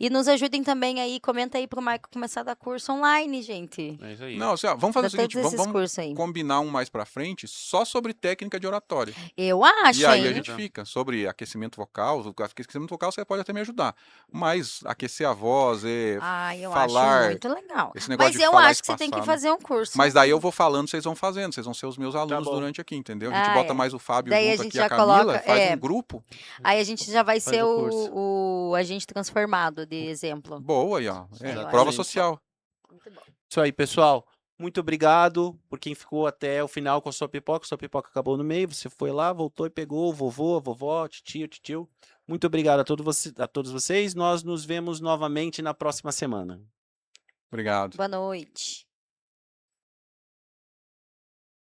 E nos ajudem também aí, comenta aí pro Maicon começar a dar curso online, gente. É isso aí. Não, assim, vamos fazer Dá o seguinte, todos esses vamos cursos aí. combinar um mais pra frente só sobre técnica de oratória. Eu acho, E aí hein? a gente fica sobre aquecimento vocal. O aquecimento vocal você pode até me ajudar. Mas aquecer a voz, Eu falar. acho muito legal. Esse negócio Mas de eu falar acho que você tem que espaçado. fazer um curso. Mas daí eu vou falando, vocês vão fazendo. Vocês vão ser os meus alunos bom. durante aqui, entendeu? A gente Ah, bota é. mais o Fábio Daí a junto gente aqui, já a Camila, coloca- faz um grupo. Aí a gente já vai Faz ser o curso. o agente transformado de exemplo. Boa aí, ó. eu acho Prova isso. social. Muito bom. Isso aí, pessoal. Muito obrigado por quem ficou até o final com a sua pipoca. Sua pipoca acabou no meio. Você foi lá, voltou e pegou o vovô, a vovó, tio. Muito obrigado a todos vocês. Nós nos vemos novamente na próxima semana. Obrigado. Boa noite.